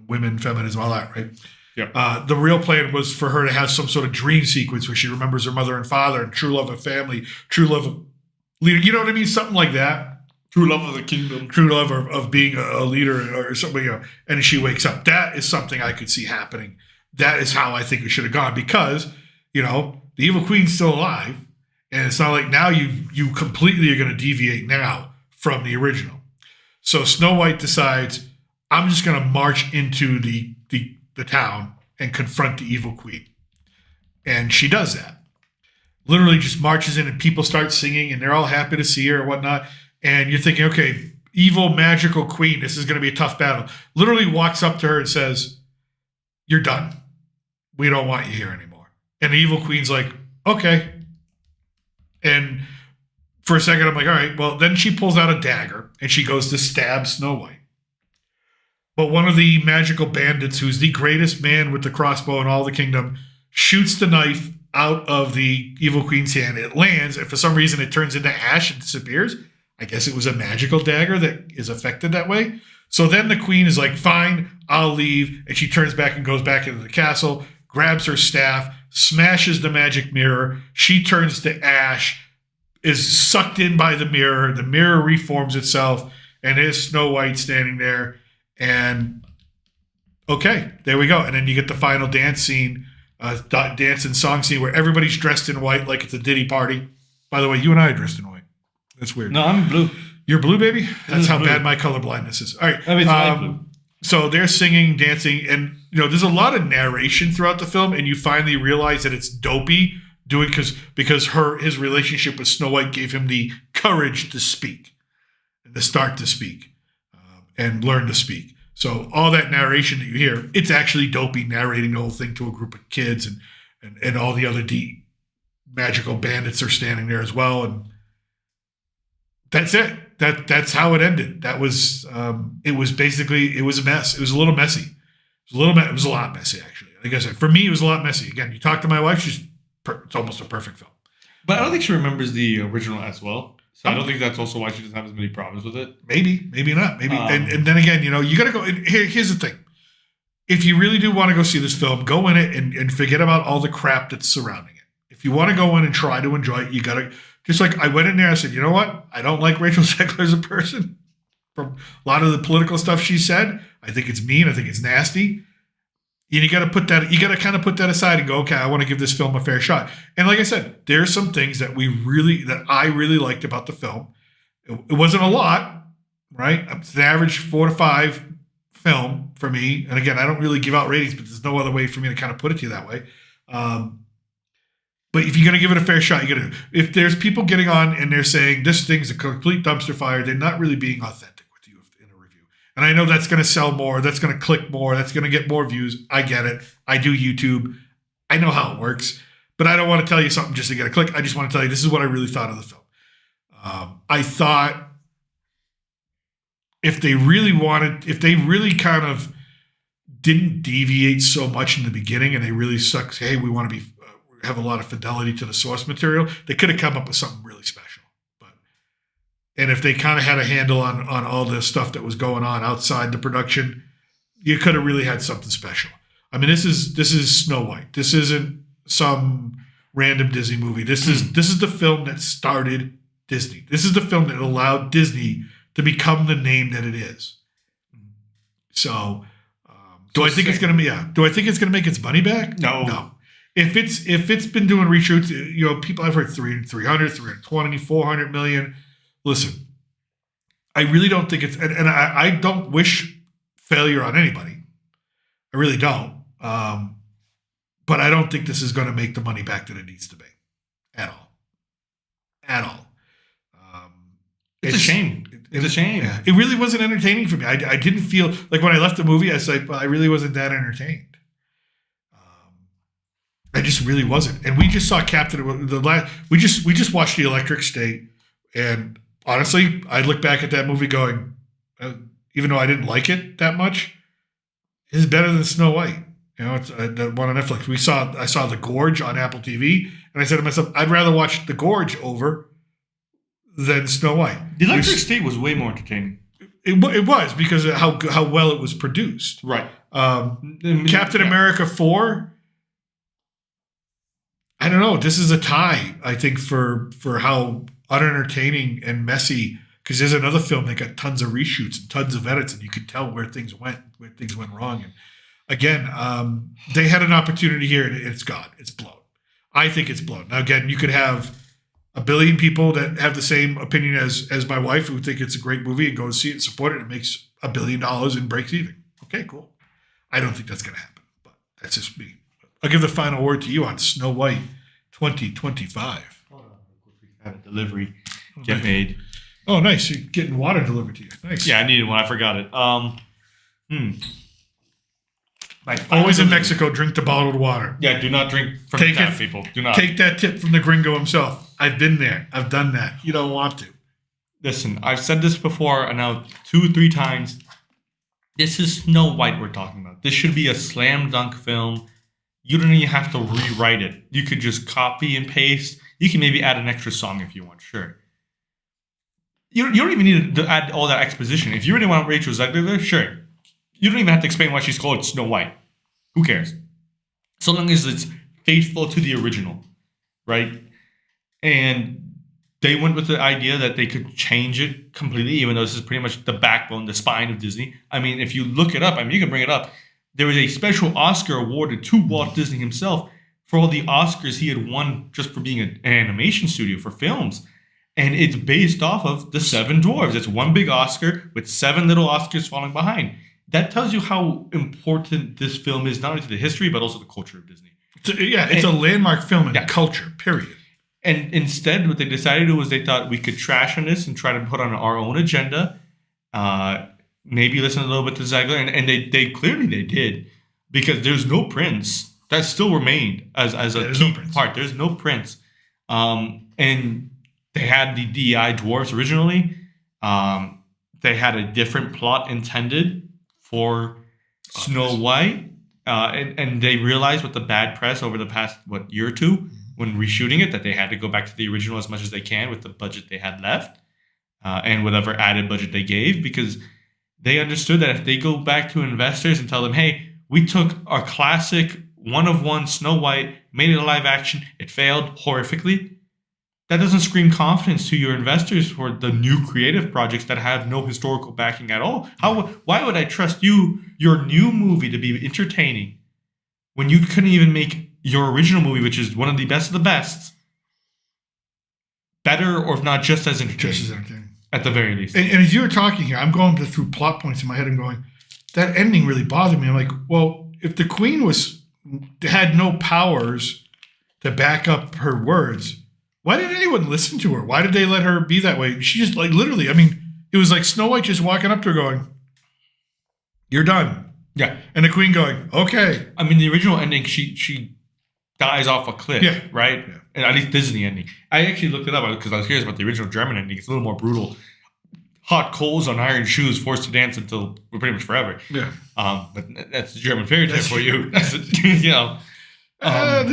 women, feminism, all that, right? Yeah. The real plan was for her to have some sort of dream sequence where she remembers her mother and father, and true love of family, true love of leader. You know what I mean? Something like that. True love of the kingdom. True love of being a leader or something, and she wakes up. That is something I could see happening. That is how I think it should have gone, because, the evil queen's still alive, and it's not like now you completely are going to deviate now from the original. So Snow White decides, I'm just going to march into the town and confront the evil queen. And she does that. Literally just marches in, and people start singing, and they're all happy to see her and whatnot. And you're thinking, okay, evil magical queen, this is going to be a tough battle. Literally walks up to her and says, "You're done. We don't want you here anymore." And the evil queen's like, "Okay." And for a second, I'm like, all right. Well, then she pulls out a dagger, and she goes to stab Snow White. But one of the magical bandits, who's the greatest man with the crossbow in all the kingdom, shoots the knife out of the evil queen's hand. It lands, and for some reason, it turns into ash and disappears. I guess it was a magical dagger that is affected that way. So then the queen is like, fine, I'll leave. And she turns back and goes back into the castle, grabs her staff, smashes the magic mirror. She turns to ash, is sucked in by the mirror. The mirror reforms itself, and there's Snow White standing there. And okay, there we go. And then you get the final dance scene, dance and song scene where everybody's dressed in white like it's a Diddy party. By the way, you and I are dressed in white. That's weird. No, I'm blue. You're blue, baby? That's how blue. bad my colorblindness is. All right. I mean, it's light blue. So they're singing, dancing, and there's a lot of narration throughout the film, and you finally realize that it's Dopey because his relationship with Snow White gave him the courage to speak, and to start to speak, and learn to speak. So all that narration that you hear, it's actually Dopey narrating the whole thing to a group of kids, and all the other magical bandits are standing there as well, and that's it. That's how it ended. That was it was a mess. It was a little messy. It was a lot messy, actually. Like I said, for me, it was a lot messy. Again, you talk to my wife, it's almost a perfect film. But I don't think she remembers the original as well. So I don't think that's also why she doesn't have as many problems with it. Maybe not. Maybe. And then again, you got to go. Here's the thing. If you really do want to go see this film, go in it and forget about all the crap that's surrounding it. If you want to go in and try to enjoy it, you got to. Just like I went in there, I said, you know what? I don't like Rachel Zegler as a person. From a lot of the political stuff she said, I think it's mean. I think it's nasty. And you got to put that. You got to kind of put that aside and go, okay, I want to give this film a fair shot. And like I said, there's some things that I really liked about the film. It wasn't a lot, right? It's an average 4 to 5 film for me. And again, I don't really give out ratings, but there's no other way for me to kind of put it to you that way. But if you're going to give it a fair shot, you got to. If there's people getting on and they're saying this thing's a complete dumpster fire, they're not really being authentic with you in a review. And I know that's going to sell more, that's going to click more, that's going to get more views. I get it. I do YouTube. I know how it works. But I don't want to tell you something just to get a click. I just want to tell you this is what I really thought of the film. I thought if they really kind of didn't deviate so much in the beginning and they really sucked, hey, we want to have a lot of fidelity to the source material, they could have come up with something really special. And if they kind of had a handle on all the stuff that was going on outside the production, you could have really had something special. I mean, this is Snow White. This isn't some random Disney movie. This is the film that started Disney. This is the film that allowed Disney to become the name that it is. So, do I think it's going to make its money back? No. If it's been doing reshoots, people I've heard 300, 320, 400 million. Listen, I really don't think it's, and I don't wish failure on anybody. I really don't. But I don't think this is going to make the money back that it needs to be, at all. It's a shame. It's a shame. Yeah, it really wasn't entertaining for me. I didn't feel like when I left the movie, I was like, well, I really wasn't that entertained. I just really wasn't. And we just saw we just watched The Electric State, and honestly, I look back at that movie going, even though I didn't like it that much, it's better than Snow White. It's the one on Netflix. I saw The Gorge on Apple TV, and I said to myself, I'd rather watch The Gorge over than Snow White. The Electric State was way more entertaining. It was because of how well it was produced. Right. Captain America 4. I don't know. This is a tie, I think, for how unentertaining and messy. Because there's another film that got tons of reshoots and tons of edits, and you could tell where things went wrong. And again, they had an opportunity here, and it's gone. It's blown. I think it's blown. Now, again, you could have a billion people that have the same opinion as my wife, who think it's a great movie and go and see it and support it. And it makes $1 billion and breaks even. Okay, cool. I don't think that's going to happen, but that's just me. I'll give the final word to you on Snow White 2025. Hold on, we had a delivery get made. Oh, nice! You're getting water delivered to you. Nice. Yeah, I needed one. I forgot it. Always in Mexico, drink the bottled water. Yeah, do not drink from the tap, people. Do not take that tip from the gringo himself. I've been there. I've done that. You don't want to. Listen, I've said this before, and now 2-3 times. This is Snow White we're talking about. This should be a slam dunk film. You don't even have to rewrite it. You could just copy and paste. You can maybe add an extra song if you want, sure. You don't even need to add all that exposition. If you really want Rachel Zegler there, sure. You don't even have to explain why she's called Snow White. Who cares? So long as it's faithful to the original, right? And they went with the idea that they could change it completely, even though this is pretty much the backbone, the spine of Disney. I mean, if you look it up, I mean, you can bring it up. There was a special Oscar awarded to Walt Disney himself for all the Oscars he had won just for being an animation studio for films. And it's based off of the Seven Dwarves. It's one big Oscar with 7 little Oscars falling behind. That tells you how important this film is, not only to the history, but also the culture of Disney. It's a landmark film in culture, period. And instead, what they decided to do was they thought we could trash on this and try to put on our own agenda. Maybe listen a little bit to Zegler. And they clearly did. Because there's no prince. That still remained as a key part. There's no prince. And they had the DEI dwarves originally. They had a different plot intended for Snow White, and they realized with the bad press over the past year or two when reshooting it that they had to go back to the original as much as they can with the budget they had left and whatever added budget they gave, because they understood that if they go back to investors and tell them, hey, we took our classic one-of-one Snow White, made it a live action, it failed horrifically, that doesn't scream confidence to your investors for the new creative projects that have no historical backing at all. Why would I trust your new movie, to be entertaining when you couldn't even make your original movie, which is one of the best of the best, better or if not just as entertaining? At the very least. And as you were talking here, I'm going through plot points in my head and going, that ending really bothered me. I'm like, well, if the queen had no powers to back up her words, why did anyone listen to her? Why did they let her be that way? She just literally, I mean, it was like Snow White just walking up to her going, you're done. Yeah. And the queen going, okay. I mean, the original ending, she dies off a cliff, right? Yeah. And at least this is the ending. I actually looked it up because I was curious about the original German ending. It's a little more brutal. Hot coals on iron shoes, forced to dance until pretty much forever. Yeah. But that's the German fairy tale for you. That's the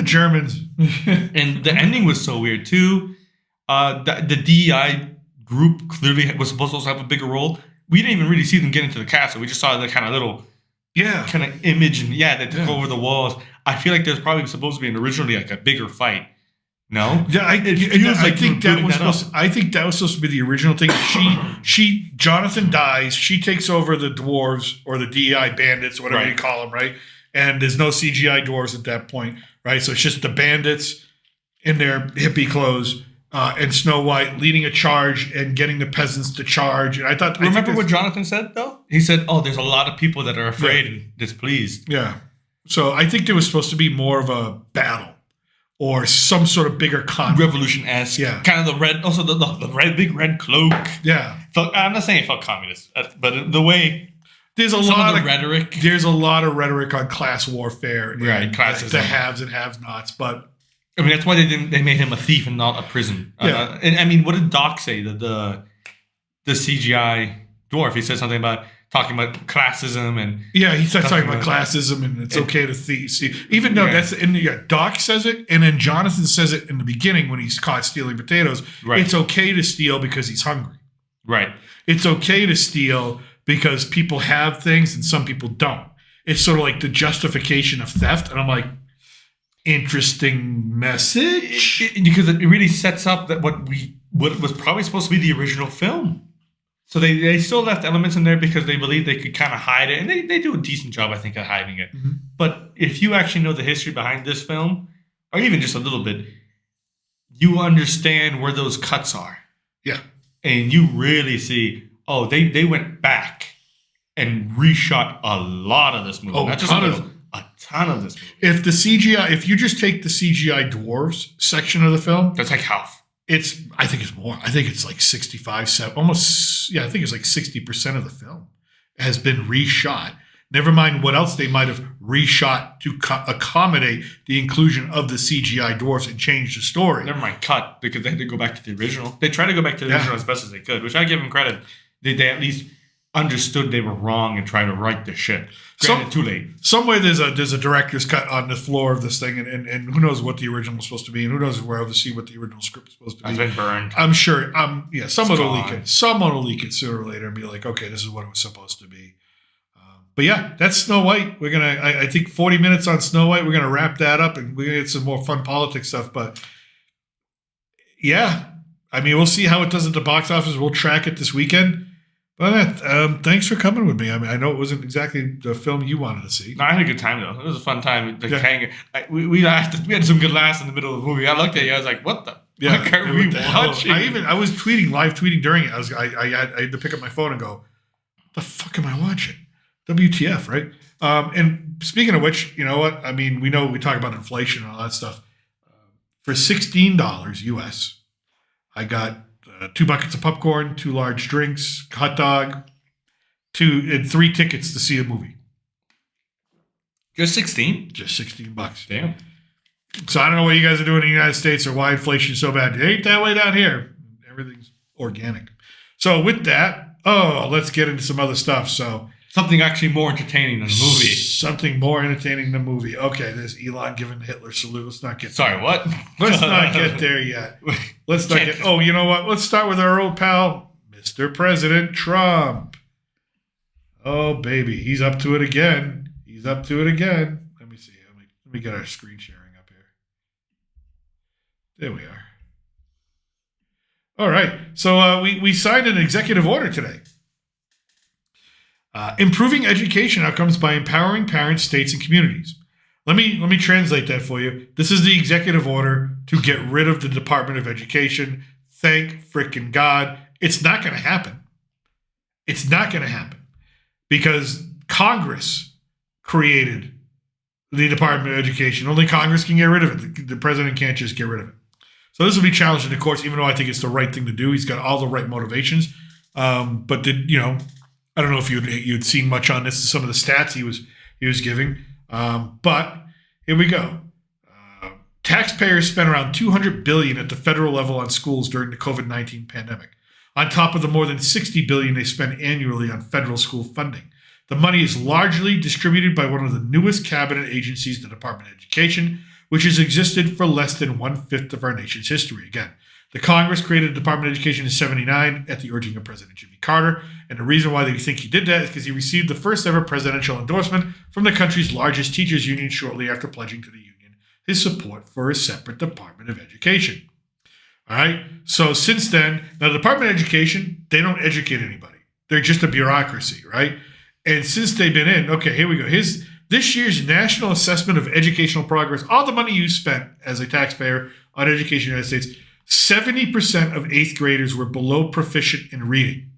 Germans. And the ending was so weird too. The DEI group clearly was supposed to also have a bigger role. We didn't even really see them get into the castle. We just saw the kind of little kind of image, and they took over the walls. I feel like there's probably supposed to be originally like a bigger fight. No? Yeah, I think that was supposed to be the original thing. Jonathan dies, she takes over the dwarves or the DEI bandits, whatever you call them, right? And there's no CGI dwarves at that point, right? So it's just the bandits in their hippie clothes and Snow White leading a charge and getting the peasants to charge. And I thought, remember what Jonathan said though? He said, "Oh, there's a lot of people that are afraid and displeased." Yeah. So I think there was supposed to be more of a battle or some sort of bigger conflict. Revolution-esque. Yeah. Kind of the red, also the big red cloak. Yeah. I'm not saying it felt communist, but the way. There's a lot of rhetoric. There's a lot of rhetoric on class warfare, and classism, the haves and have-nots. But I mean, that's why they made him a thief and not a prison. Yeah. And I mean, what did Doc say? The CGI dwarf. He said something about talking about classism and he starts talking about classism and it's okay to see. Even though that's Doc says it, and then Jonathan says it in the beginning when he's caught stealing potatoes. Right. It's okay to steal because he's hungry. Right. It's okay to steal because people have things and some people don't. It's sort of like the justification of theft. And I'm like, interesting message. Because it really sets up that what was probably supposed to be the original film. So they still left elements in there because they believed they could kind of hide it. And they do a decent job, I think, at hiding it. Mm-hmm. But if you actually know the history behind this film, or even just a little bit, you understand where those cuts are. Yeah. And you really see, they went back and reshot a lot of this movie. Not just a ton of this movie. If you just take the CGI dwarves section of the film, that's like half. I think it's more. I think it's like 65, 7, almost. Yeah, I think it's like 60% of the film has been reshot. Never mind what else they might have reshot to accommodate the inclusion of the CGI dwarfs and change the story. Never mind cut, because they had to go back to the original. They tried to go back to the original as best as they could, which I give them credit. They at least understood they were wrong and tried to right the ship. Granted, too late. Somewhere there's a director's cut on the floor of this thing, and who knows what the original was supposed to be, and who knows if we're able to see what the original script is supposed to be. It's been burned. I'm sure. Someone will leak it. Someone will leak it sooner or later and be like, okay, this is what it was supposed to be. But yeah, that's Snow White. We're gonna, I think, 40 minutes on Snow White. We're gonna wrap that up, and we're gonna get some more fun politics stuff. But yeah, I mean, we'll see how it does at the box office. We'll track it this weekend. But thanks for coming with me. I mean, I know it wasn't exactly the film you wanted to see. No, I had a good time though. It was a fun time. We had some good laughs in the middle of the movie. I looked at you. I was like, "What the? Yeah, fuck are we watching?" I was live tweeting during it. I had to pick up my phone and go, "What the fuck am I watching? WTF?" Right? And speaking of which, you know what? I mean, we talk about inflation and all that stuff. For $16 US, I got 2 buckets of popcorn, 2 large drinks, hot dog, and 3 tickets to see a movie. Just 16? Just $16. Damn. So I don't know what you guys are doing in the United States or why inflation is so bad. It ain't that way down here. Everything's organic. So with that, let's get into some other stuff. So something actually more entertaining than a movie. Something more entertaining than a movie. Okay, there's Elon giving Hitler salute. Let's not get Sorry, what? Let's not get there yet. Let's not get. Oh, you know what? Let's start with our old pal, Mr. President Trump. Oh, baby. He's up to it again. Let me see. Let me get our screen sharing up here. There we are. All right. So we signed an executive order today. Improving education outcomes by empowering parents, states, and communities. Let me translate that for you. This is the executive order to get rid of the Department of Education. Thank frickin' God. It's not going to happen. It's not going to happen because Congress created the Department of Education. Only Congress can get rid of it. The president can't just get rid of it. So this will be challenged in the courts, even though I think it's the right thing to do. He's got all the right motivations. But I don't know if you'd seen much on this, some of the stats he was giving. But here we go. Taxpayers spent around $200 billion at the federal level on schools during the COVID-19 pandemic, on top of the more than $60 billion they spend annually on federal school funding. The money is largely distributed by one of the newest cabinet agencies, the Department of Education, which has existed for less than 1/5 of our nation's history. Again, the Congress created the Department of Education in 1979 at the urging of President Jimmy Carter. And the reason why they think he did that is because he received the first ever presidential endorsement from the country's largest teachers union shortly after pledging to the union his support for a separate Department of Education. All right. So since then, now the Department of Education, they don't educate anybody. They're just a bureaucracy, right? And since they've been in, okay, here we go. This year's National Assessment of Educational Progress, all the money you spent as a taxpayer on education in the United States, 70% of 8th graders were below proficient in reading.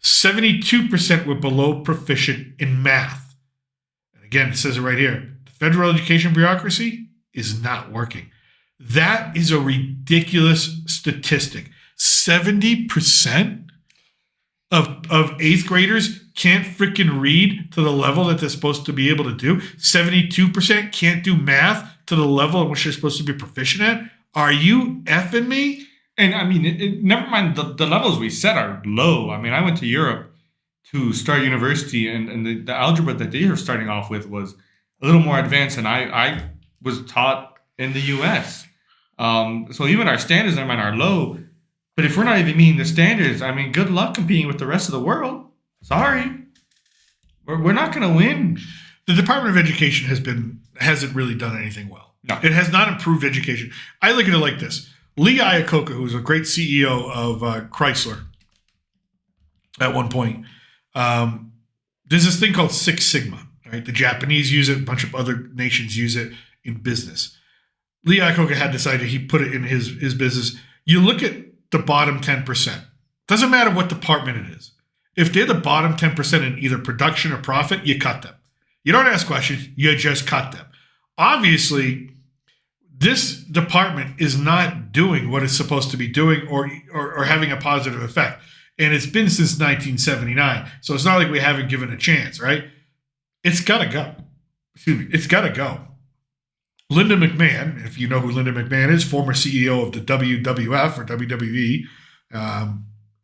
72% were below proficient in math. And again, it says it right here. The federal education bureaucracy is not working. That is a ridiculous statistic. 70% of 8th graders can't freaking read to the level that they're supposed to be able to do. 72% can't do math to the level in which they're supposed to be proficient at. Are you effing me? And I mean, never mind the levels we set are low. I mean, I went to Europe to start university, and the algebra that they were starting off with was a little more advanced than I was taught in the U.S. So even our standards, never mind, are low. But if we're not even meeting the standards, I mean, good luck competing with the rest of the world. Sorry. We're not going to win. The Department of Education hasn't really done anything well. No. It has not improved education. I look at it like this. Lee Iacocca, who was a great CEO of Chrysler at one point, there's this thing called Six Sigma. Right? The Japanese use it. A bunch of other nations use it in business. Lee Iacocca had decided he put it in his business. You look at the bottom 10%. Doesn't matter what department it is. If they're the bottom 10% in either production or profit, you cut them. You don't ask questions. You just cut them. Obviously, this department is not doing what it's supposed to be doing or having a positive effect. And it's been since 1979. So it's not like we haven't given a chance, right? It's got to go. Excuse me. It's got to go. Linda McMahon, if you know who Linda McMahon is, former CEO of the WWF or WWE,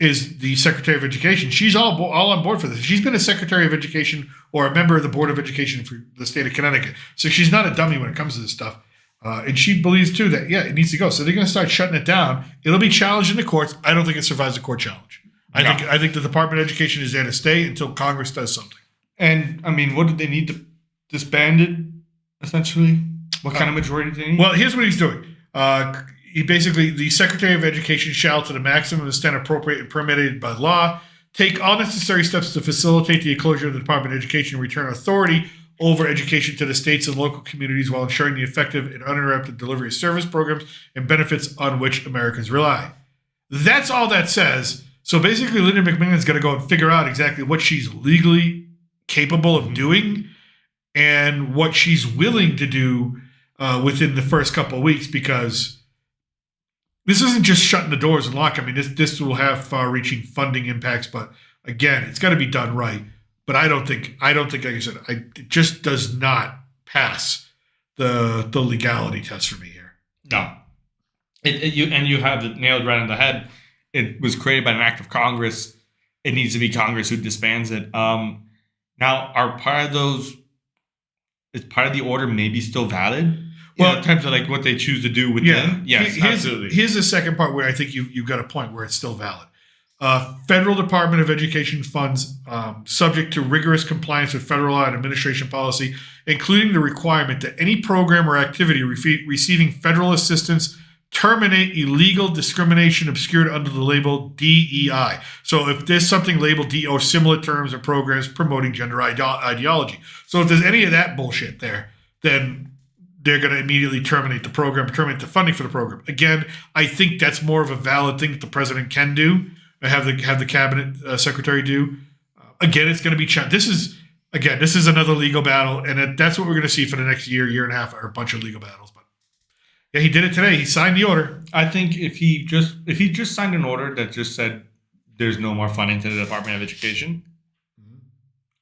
is the Secretary of Education. She's all on board for this. She's been a Secretary of Education or a member of the Board of Education for the state of Connecticut. So she's not a dummy when it comes to this stuff. And she believes, too, that, it needs to go. So they're going to start shutting it down. It'll be challenged in the courts. I don't think it survives a court challenge. I think the Department of Education is there to stay until Congress does something. And, I mean, what do they need to disband it, essentially? What kind of majority do they need? Well, here's what he's doing. The Secretary of Education shall, to the maximum extent appropriate and permitted by law, take all necessary steps to facilitate the enclosure of the Department of Education and return authority over education to the states and local communities while ensuring the effective and uninterrupted delivery of service programs and benefits on which Americans rely. That's all that says. So basically, Linda McMahon's got to go and figure out exactly what she's legally capable of doing and what she's willing to do within the first couple of weeks, because this isn't just shutting the doors and lock. I mean, this will have far-reaching funding impacts, but again, it's got to be done right. But I don't think, like I said, it just does not pass the legality test for me here. No, you have it nailed right on the head. It was created by an act of Congress. It needs to be Congress who disbands it. Now, are part of those? Is part of the order maybe still valid? Well, in terms of like what they choose to do with them? Yes, absolutely. Here's the second part where I think you've got a point where it's still valid. Federal Department of Education funds subject to rigorous compliance with federal law and administration policy, including the requirement that any program or activity receiving federal assistance terminate illegal discrimination obscured under the label DEI. So if there's something labeled DEI or similar terms or programs promoting gender ideology. So if there's any of that bullshit there, then they're going to immediately terminate the program, terminate the funding for the program. Again, I think that's more of a valid thing that the president can do, have the cabinet secretary do. Again, it's going to be this is another legal battle, and that's what we're going to see for the next year and a half, are a bunch of legal battles. But yeah, he did it today. He signed the order. I think if he just signed an order that just said there's no more funding to the Department of Education,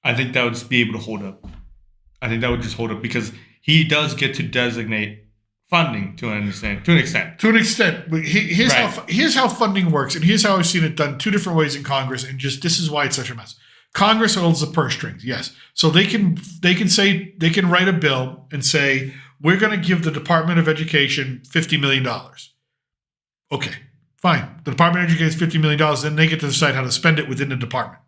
I think that would just be able to hold up. I think that would just hold up because he does get to designate funding to an extent. But here's how funding works, and here's how I've seen it done two different ways in Congress, and just this is why it's such a mess. Congress holds the purse strings, yes. So they can write a bill and say, we're going to give the Department of Education $50 million. Okay, fine. The Department of Education is $50 million, then they get to decide how to spend it within the department.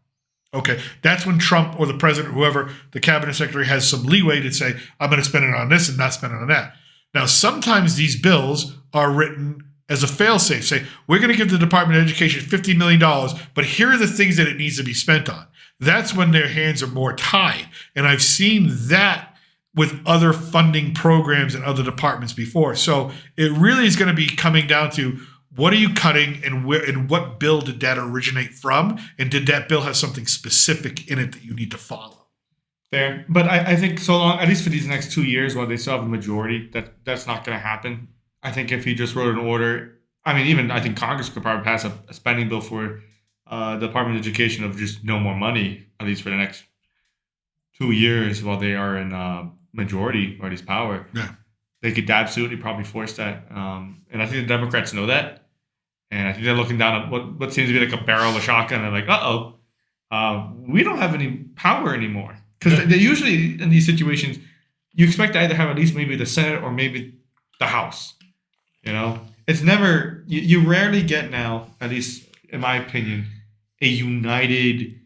Okay, that's when Trump or the president, whoever, the cabinet secretary, has some leeway to say, I'm going to spend it on this and not spend it on that. Now, sometimes these bills are written as a fail-safe. Say, we're going to give the Department of Education $50 million, but here are the things that it needs to be spent on. That's when their hands are more tied. And I've seen that with other funding programs and other departments before. So it really is going to be coming down to, what are you cutting, and where, and what bill did that originate from? And did that bill have something specific in it that you need to follow? Fair. But I think so long, at least for these next 2 years, while they still have a majority, that's not going to happen. I think if he just wrote an order, I think Congress could probably pass a spending bill for the Department of Education of just no more money, at least for the next 2 years while they are in majority, or at least power. Yeah. They could absolutely probably force that. And I think the Democrats know that. And I think they're looking down at what seems to be like a barrel of a shotgun. And they're like, we don't have any power anymore. Because they usually, in these situations, you expect to either have at least maybe the Senate or maybe the House. You know? It's never, you rarely get now, at least in my opinion, a united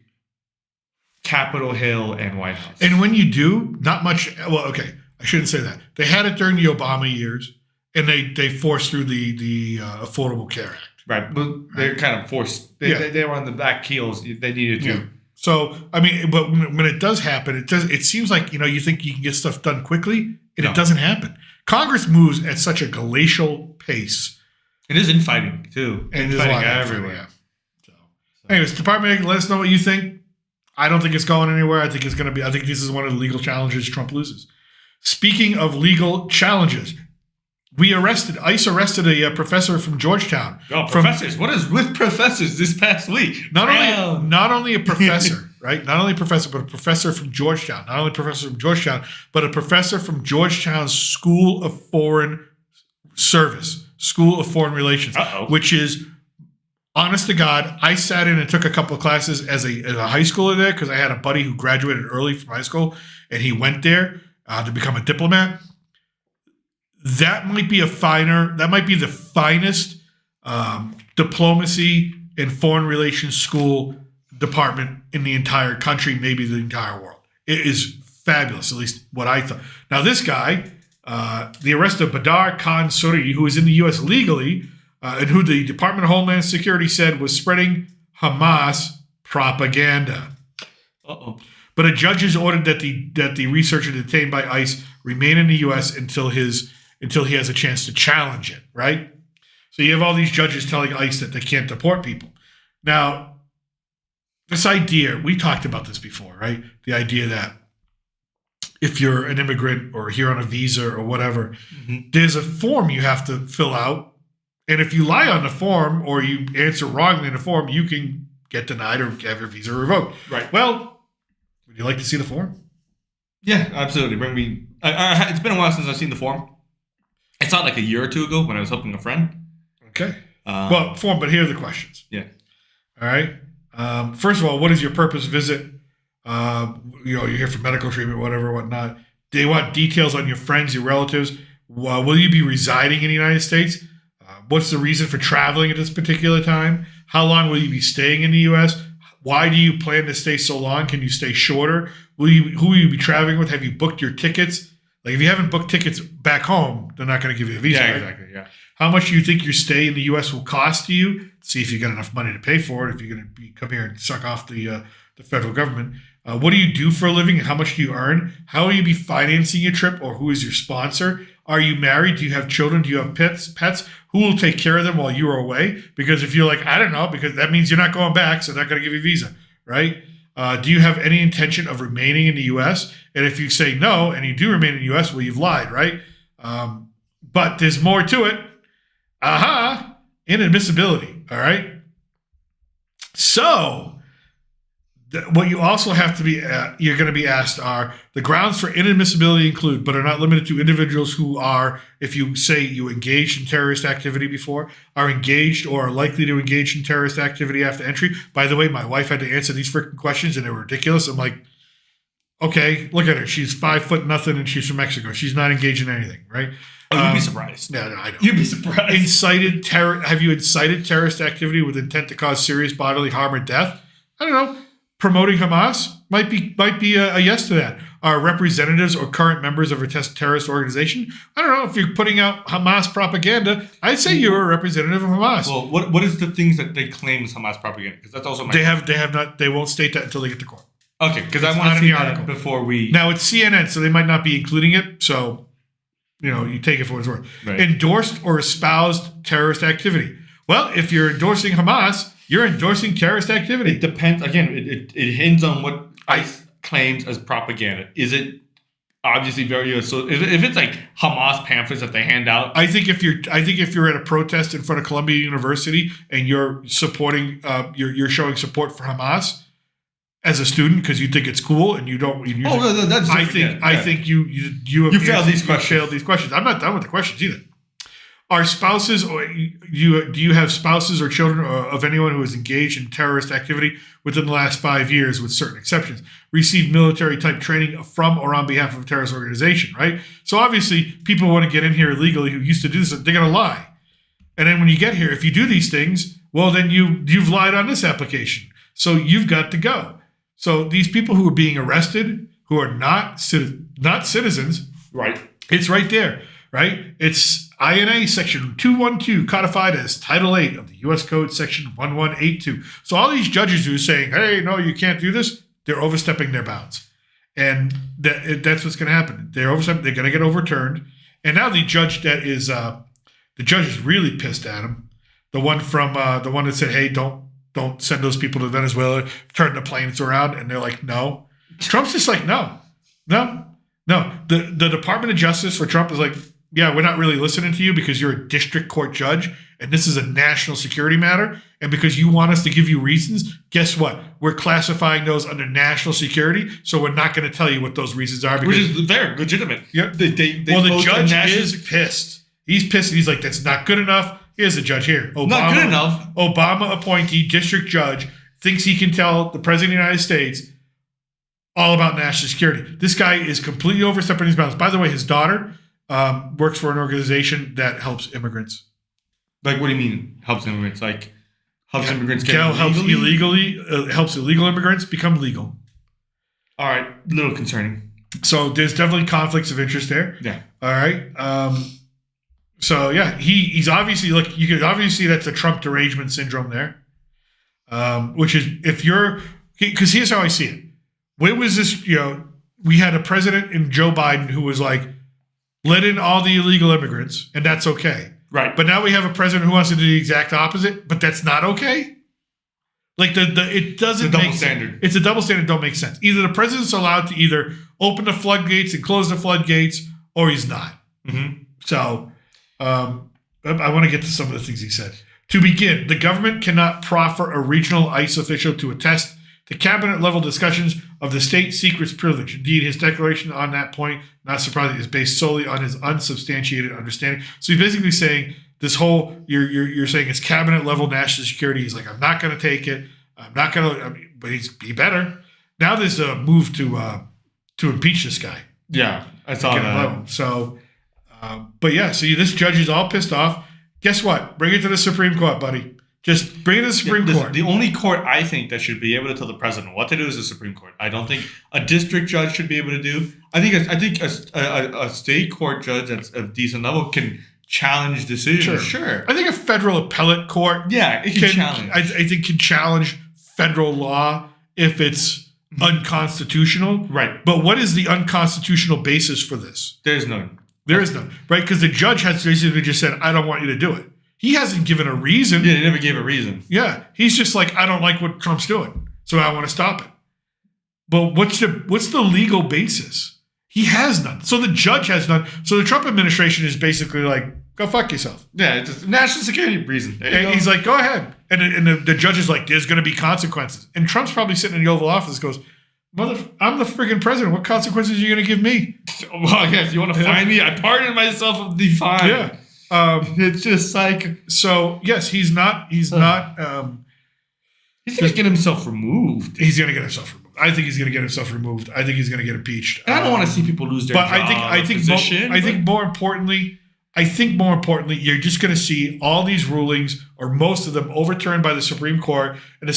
Capitol Hill and White House. And when you do, not much, well, okay, I shouldn't say that. They had it during the Obama years, and they forced through the Affordable Care Act. Right, but they're kind of forced. They were on the back heels. They needed to. Yeah. So, but when it does happen, it seems like, you think you can get stuff done quickly, and it doesn't happen. Congress moves at such a glacial pace. It is infighting, too. And there's infighting a lot everywhere. Yeah. So. Anyways, Department, let us know what you think. I don't think it's going anywhere. I think this is one of the legal challenges Trump loses. Speaking of legal challenges, ICE arrested a professor from Georgetown. Professors. What is with professors this past week? Not only a professor, right? Not only a professor, but a professor from Georgetown. Not only a professor from Georgetown, but a professor from Georgetown's School of Foreign Relations, which is honest to God, I sat in and took a couple of classes as a high schooler there because I had a buddy who graduated early from high school, and he went there to become a diplomat. That might be the finest diplomacy and foreign relations school department in the entire country, maybe the entire world. It is fabulous, at least what I thought. Now, this guy, the arrest of Badr Khan Suri, who is in the U.S. legally, and who the Department of Homeland Security said was spreading Hamas propaganda. Uh-oh. But a judge has ordered that the researcher detained by ICE remain in the U.S. until he has a chance to challenge it, right? So you have all these judges telling ICE that they can't deport people. Now, this idea, we talked about this before, right? The idea that if you're an immigrant or here on a visa or whatever, there's a form you have to fill out. And if you lie on the form or you answer wrongly in the form, you can get denied or have your visa revoked. Right. Well, would you like to see the form? Yeah, absolutely. Bring me. It's been a while since I've seen the form. It's not like a year or two ago when I was helping a friend. Okay. Form, but here are the questions. Yeah. All right. First of all, what is your purpose visit? You're here for medical treatment, whatever, whatnot. They want details on your friends, your relatives. Will you be residing in the United States? What's the reason for traveling at this particular time? How long will you be staying in the U.S.? Why do you plan to stay so long? Can you stay shorter? Who will you be traveling with? Have you booked your tickets? Like, if you haven't booked tickets back home, they're not going to give you a visa. Yeah, right? exactly. Yeah. How much do you think your stay in the U.S. will cost you? See if you got enough money to pay for it. If you're going to come here and suck off the federal government. What do you do for a living and how much do you earn? How will you be financing your trip, or who is your sponsor? Are you married? Do you have children? Do you have pets? Who will take care of them while you are away? Because if you're like, I don't know, because that means you're not going back, so they're not going to give you a visa, right? Do you have any intention of remaining in the U.S.? And if you say no, and you do remain in the U.S., well, you've lied, right? But there's more to it. Inadmissibility, all right? So, what you also have to be, you're going to be asked are, the grounds for inadmissibility include, but are not limited to, individuals who are, if you say you engaged in terrorist activity before, are engaged or are likely to engage in terrorist activity after entry. By the way, my wife had to answer these freaking questions and they were ridiculous. I'm like, okay, look at her. She's 5'0" and she's from Mexico. She's not engaged in anything, right? Oh, you'd be surprised. No, I don't. You'd be surprised. Have you incited terrorist activity with intent to cause serious bodily harm or death? I don't know. Promoting Hamas might be a yes to that. Are representatives or current members of a terrorist organization? I don't know. If you're putting out Hamas propaganda, I'd say you're a representative of Hamas. Well, what is the things that they claim is Hamas propaganda? Because that's also my they won't state that until they get to court. Okay, because I want to see that before we. Now it's CNN, so they might not be including it. So, you take it for what it's worth. Right. Endorsed or espoused terrorist activity. Well, if you're endorsing Hamas, you're endorsing terrorist activity. It depends. Again, it hints on what ICE claims as propaganda. Is it obviously very so? If it's like Hamas pamphlets that they hand out, I think if you're at a protest in front of Columbia University and you're supporting, you're showing support for Hamas as a student because you think it's cool and you don't. That's. I think you failed these questions. I'm not done with the questions either. Are spouses, or do you have spouses or children of anyone who has engaged in terrorist activity within the last 5 years, with certain exceptions, received military type training from or on behalf of a terrorist organization, right? So obviously people want to get in here illegally who used to do this, they're going to lie. And then when you get here, if you do these things, well, then you've lied on this application. So you've got to go. So these people who are being arrested, who are not citizens, right? It's right there, right? It's INA Section 212, codified as Title 8 of the U.S. Code, Section 1182. So all these judges who are saying, hey, no, you can't do this, they're overstepping their bounds. And that's what's going to happen. They're overstepping, they're going to get overturned. And now the judge is really pissed at him. The one that said, hey, don't send those people to Venezuela, turn the planes around. And they're like, no. Trump's just like, no. The Department of Justice for Trump is like, yeah, we're not really listening to you because you're a district court judge and this is a national security matter. And because you want us to give you reasons, guess what? We're classifying those under national security. So we're not going to tell you what those reasons are. Which is very legitimate. Yep. The judge is pissed. He's pissed. And he's like, that's not good enough. Here's the judge here. Not good enough. Obama appointee district judge thinks he can tell the president of the United States all about national security. This guy is completely overstepping his bounds. By the way, his daughter works for an organization that helps immigrants. Like, what do you mean helps immigrants? Like, helps immigrants get helps illegal immigrants become legal. All right, a little concerning. So there's definitely conflicts of interest there. Yeah. All right. So yeah, he's obviously you can obviously see that's a Trump derangement syndrome there, which is because here's how I see it. When was this? We had a president in Joe Biden who was like, let in all the illegal immigrants, and that's okay. Right. But now we have a president who wants to do the exact opposite, but that's not okay. Like it doesn't make sense. It's a double standard. Don't make sense. Either the president's allowed to either open the floodgates and close the floodgates, or he's not. Mm-hmm. So I want to get to some of the things he said. To begin, the government cannot proffer a regional ICE official to attest to cabinet-level discussions of the state secrets privilege. Indeed, his declaration on that point, not surprising, is based solely on his unsubstantiated understanding. So he's basically saying this whole you're saying it's cabinet-level national security. He's like, I'm not going to take it. I'm not going to. But he better. Now there's a move to impeach this guy. Yeah, I saw that. So, but yeah, so this judge is all pissed off. Guess what? Bring it to the Supreme Court, buddy. Just bring it to the Supreme Court. The only court I think that should be able to tell the president what to do is the Supreme Court. I don't think a district judge should be able to do. I think a state court judge that's of decent level can challenge decisions. Sure. I think a federal appellate court. Yeah, it can challenge. I think can challenge federal law if it's unconstitutional. Right. But what is the unconstitutional basis for this? There's none. There is none. Right? Because the judge has basically just said, I don't want you to do it. He hasn't given a reason. Yeah, he never gave a reason. Yeah. He's just like, I don't like what Trump's doing, so I want to stop it. But what's the legal basis? He has none. So the judge has none. So the Trump administration is basically like, go fuck yourself. Yeah, it's a national security reason. And he's like, go ahead. And the judge is like, there's going to be consequences. And Trump's probably sitting in the Oval Office goes, I'm the friggin' president. What consequences are you going to give me? Well, yeah, if you want to find me, I pardon myself of the fine. Yeah. It's just like, so yes, he's not he's gonna get himself removed. He's gonna get himself removed. I think he's gonna get himself removed. I think he's gonna get impeached. And I don't want to see people lose their job. I think more importantly, you're just gonna see all these rulings, or most of them, overturned by the Supreme Court. And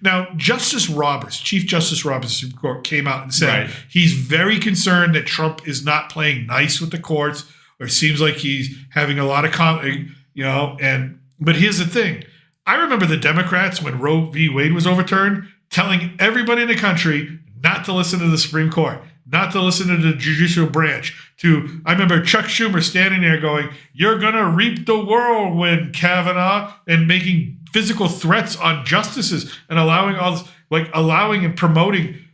now, Justice Roberts, Chief Justice Roberts of the Supreme Court, came out and said he's very concerned that Trump is not playing nice with the courts, or seems like he's having a lot of but here's the thing. I remember the Democrats, when Roe v. Wade was overturned, telling everybody in the country not to listen to the Supreme Court, not to listen to the judicial branch. I remember Chuck Schumer standing there going, you're going to reap the whirlwind, Kavanaugh, and making physical threats on justices and allowing and promoting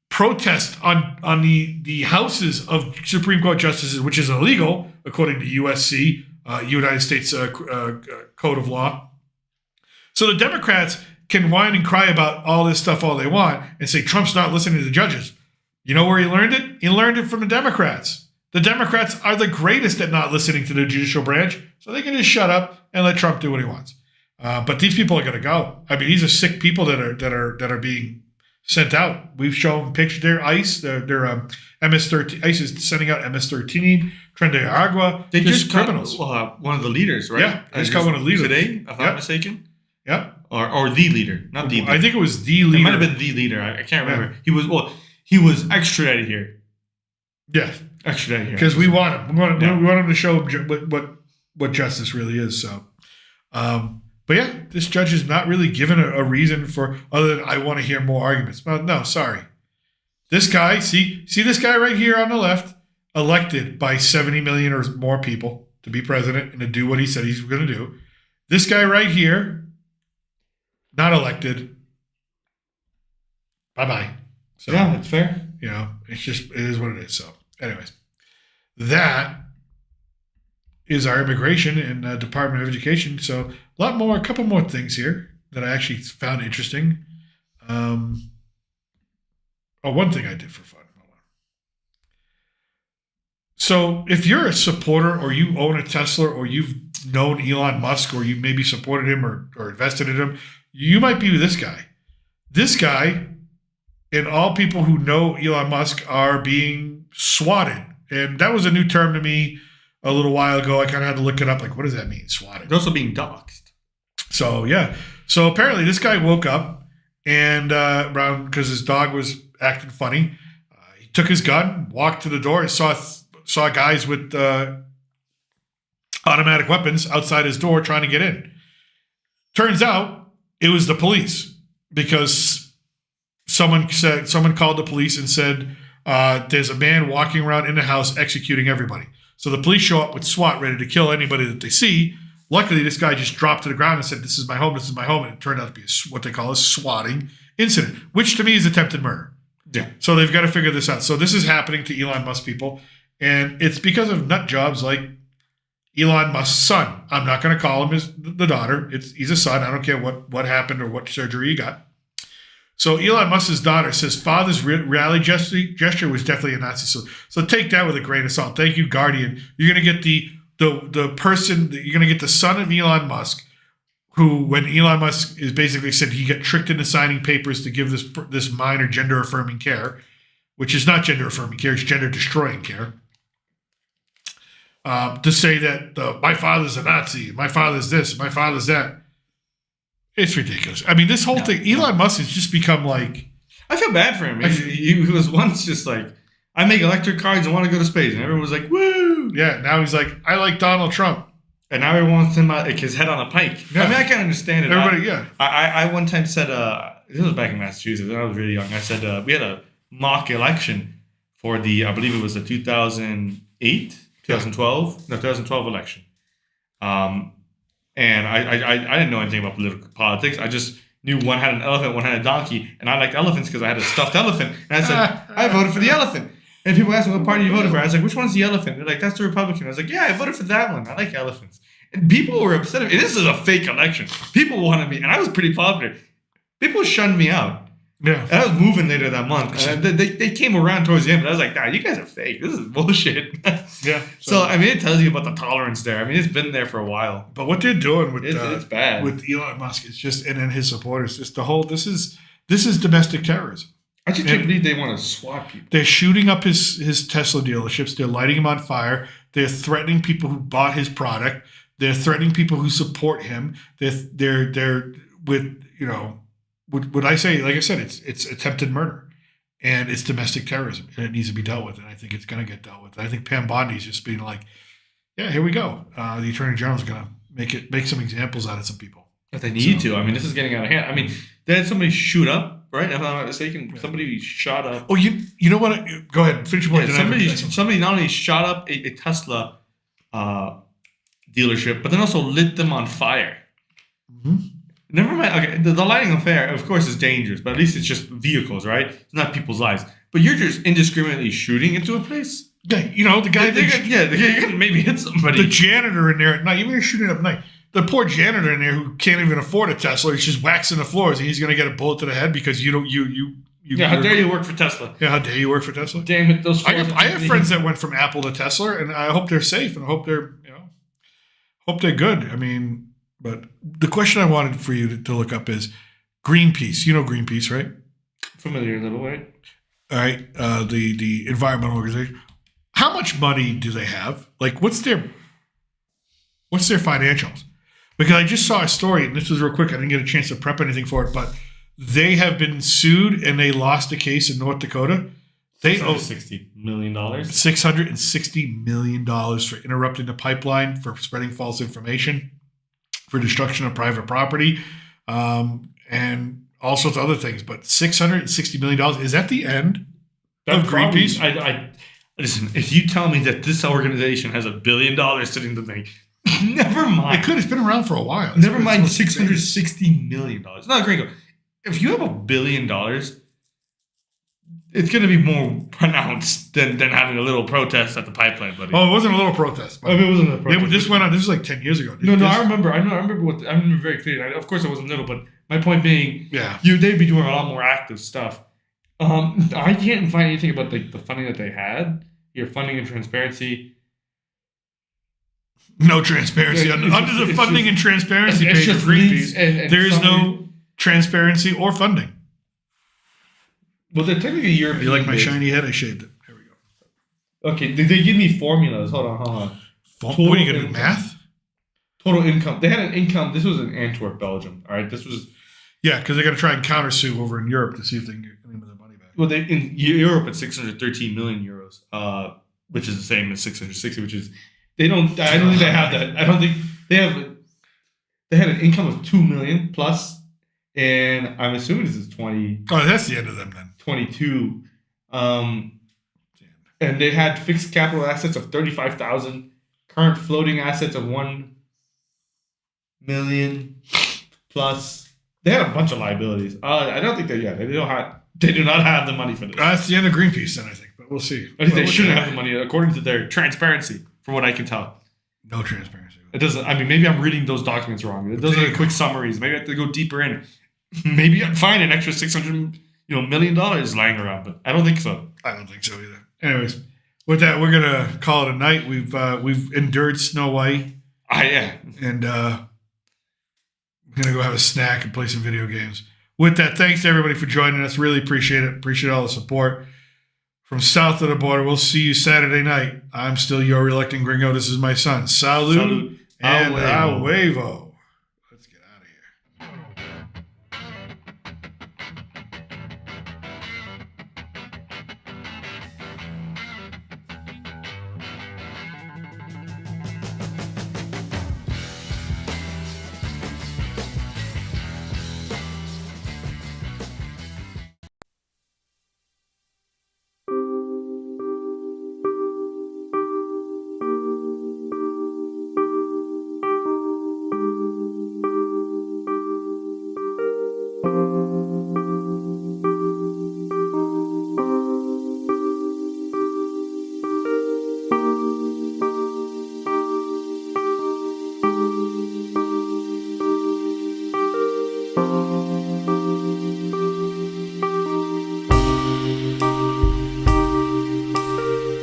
protest on the houses of Supreme Court justices, which is illegal according to USC, United States Code of Law. So the Democrats can whine and cry about all this stuff all they want and say Trump's not listening to the judges. You know where he learned it? He learned it from the Democrats. The Democrats are the greatest at not listening to the judicial branch, so they can just shut up and let Trump do what he wants. But these people are going to go. I mean, these are sick people that are being sent out. We've shown pictures. They're ICE. They're MS-13. ICE is sending out MS-13, Tren de Agua. They just criminals. One of the leaders, right? Yeah, they just got one of the leaders today, if I'm not mistaken. Yeah, or the leader, not the leader. I think it was the leader. It might have been the leader. I can't remember. Yeah. He was extradited here. Yeah, extradited here because we want him. We want him to show what justice really is. So. But yeah, this judge is not really given a reason for other than I want to hear more arguments. Well, no, sorry. This guy, see this guy right here on the left, elected by 70 million or more people to be president and to do what he said he's going to do. This guy right here, not elected. Bye-bye. So, yeah, that's fair. It is what it is. So, anyways, that is our immigration and Department of Education. So a couple more things here that I actually found interesting. One thing I did for fun. Hold on. So if you're a supporter or you own a Tesla or you've known Elon Musk or you maybe supported him or invested in him, you might be with this guy. This guy and all people who know Elon Musk are being swatted. And that was a new term to me a little while ago. I kind of had to look it up. Like, what does that mean, swatted? They're also being doxxed. So, yeah. So apparently this guy woke up and around because his dog was acting funny. He took his gun, walked to the door, and saw guys with automatic weapons outside his door trying to get in. Turns out it was the police because someone called the police and said there's a man walking around in the house executing everybody. So the police show up with SWAT ready to kill anybody that they see. Luckily, this guy just dropped to the ground and said, "This is my home. This is my home." And it turned out to be what they call a swatting incident, which to me is attempted murder. Yeah. So they've got to figure this out. So this is happening to Elon Musk people. And it's because of nut jobs like Elon Musk's son. I'm not going to call him the daughter. He's a son. I don't care what happened or what surgery he got. So Elon Musk's daughter says father's rally gesture was definitely a Nazi. So take that with a grain of salt. Thank you, Guardian. You're going to get the person. You're going to get the son of Elon Musk, who, when Elon Musk is basically said he got tricked into signing papers to give this minor gender affirming care, which is not gender affirming care, it's gender destroying care. To say that my father's a Nazi, my father's this, my father's that. It's ridiculous. I mean, this whole thing, Elon Musk has just become like... I feel bad for him. He was once just like, I make electric cars and want to go to space. And everyone was like, woo! Yeah, now he's like, I like Donald Trump. And now everyone wants him like his head on a pike. Yeah. I mean, I can't understand it. Everybody, yeah. I one time said, this was back in Massachusetts, and I was really young. I said, we had a mock election for I believe it was the 2012 election. And I didn't know anything about politics. I just knew one had an elephant, one had a donkey, and I liked elephants because I had a stuffed elephant. And I said, I voted for the elephant. And people asked me what party you voted for. I was like, which one's the elephant? They're like, that's the Republican. I was like, yeah, I voted for that one. I like elephants. And people were upset. And this is a fake election. People wanted me, and I was pretty popular. People shunned me out. Yeah. And I was moving later that month. And they came around towards the end, but I was like, nah, you guys are fake. This is bullshit. Yeah. So, I mean, it tells you about the tolerance there. I mean, it's been there for a while. But what they're doing with it's bad. With Elon Musk, it's just, and then his supporters, just the whole, this is domestic terrorism. I just can't believe they want to swat people. They're shooting up his Tesla dealerships. They're lighting him on fire. They're threatening people who bought his product. They're threatening people who support him. They're with, you know, what I say, like I said, it's attempted murder and it's domestic terrorism and it needs to be dealt with. And I think it's going to get dealt with. I think Pam Bondi is just being like, yeah, here we go. The Attorney General is going to make some examples out of some people. But they need to. I mean, this is getting out of hand. I mean, they had somebody shoot up. Right, if I'm not mistaken, somebody shot up. Oh, you know what? Go ahead, finish your point. Yeah, somebody not only shot up a Tesla dealership, but then also lit them on fire. Mm-hmm. Never mind. Okay, the lighting on fire, of course, is dangerous, but at least it's just vehicles, right? It's not people's lives. But you're just indiscriminately shooting into a place. Yeah, you know the guy. You're gonna maybe hit somebody. The janitor in there at night. Even if you're shooting up at night. The poor janitor in there who can't even afford a Tesla, he's just waxing the floors, and he's going to get a bullet to the head because you don't. Yeah, how dare you work for Tesla? Yeah, how dare you work for Tesla? Damn it, those. I have friends that went from Apple to Tesla, and I hope they're safe, and I hope they're good. I mean, but the question I wanted for you to look up is Greenpeace. You know Greenpeace, right? Familiar a little way. All right, the environmental organization. How much money do they have? Like, what's their financials? Because I just saw a story, and this was real quick. I didn't get a chance to prep anything for it, but they have been sued and they lost a case in North Dakota. They owe $60 million. $660 million for interrupting the pipeline, for spreading false information, for destruction of private property, and all sorts of other things. But $660 million, is that the end of Greenpeace? Listen, if you tell me that this organization has $1 billion sitting in the bank, never mind. It could. It's been around for a while. Never mind $660 million. No, Gringo. If you have $1 billion, it's going to be more pronounced than having a little protest at the pipeline, buddy. Oh, it wasn't a little protest. I mean, it wasn't a protest. This went on. This was like 10 years ago. No, I remember. I remember very clearly. Of course, it wasn't little, but my point being, they'd be doing a lot more active stuff. I can't find anything about the funding that they had. Here, funding and transparency. No transparency. Under the funding and transparency page of Greenpeace, there is no transparency or funding. Well, they're technically European. You like my shiny head? I shaved it. There we go. Okay, did they give me formulas? Hold on. What are you going to do, math? Total income. They had an income. This was in Antwerp, Belgium. All right, this was... Yeah, because they're going to try and countersue over in Europe to see if they can get any of their money back. Well, in Europe, it's 613 million euros, which is the same as 660, which is... I don't think they have that. I don't think they have... They had an income of 2 million plus, and I'm assuming this is 20... Oh, that's the end of them then. 22. And they had fixed capital assets of 35,000, current floating assets of 1 million plus. They had a bunch of liabilities. I don't think they do not have the money for this. That's the end of Greenpeace then, I think, but we'll see. I think they shouldn't have the money according to their transparency, from what I can tell. No transparency. It doesn't. I mean, maybe I'm reading those documents wrong. Those are the quick summaries. Maybe I have to go deeper in. Maybe I'll find an extra $600 million lying around, but I don't think so. I don't think so either. Anyways, with that, we're gonna call it a night. We've endured Snow White. Yeah. And we're gonna go have a snack and play some video games. With that, thanks to everybody for joining us. Really appreciate it. Appreciate all the support. From south of the border, we'll see you Saturday night. I'm still your reluctant gringo. This is my son. Salud and a huevo.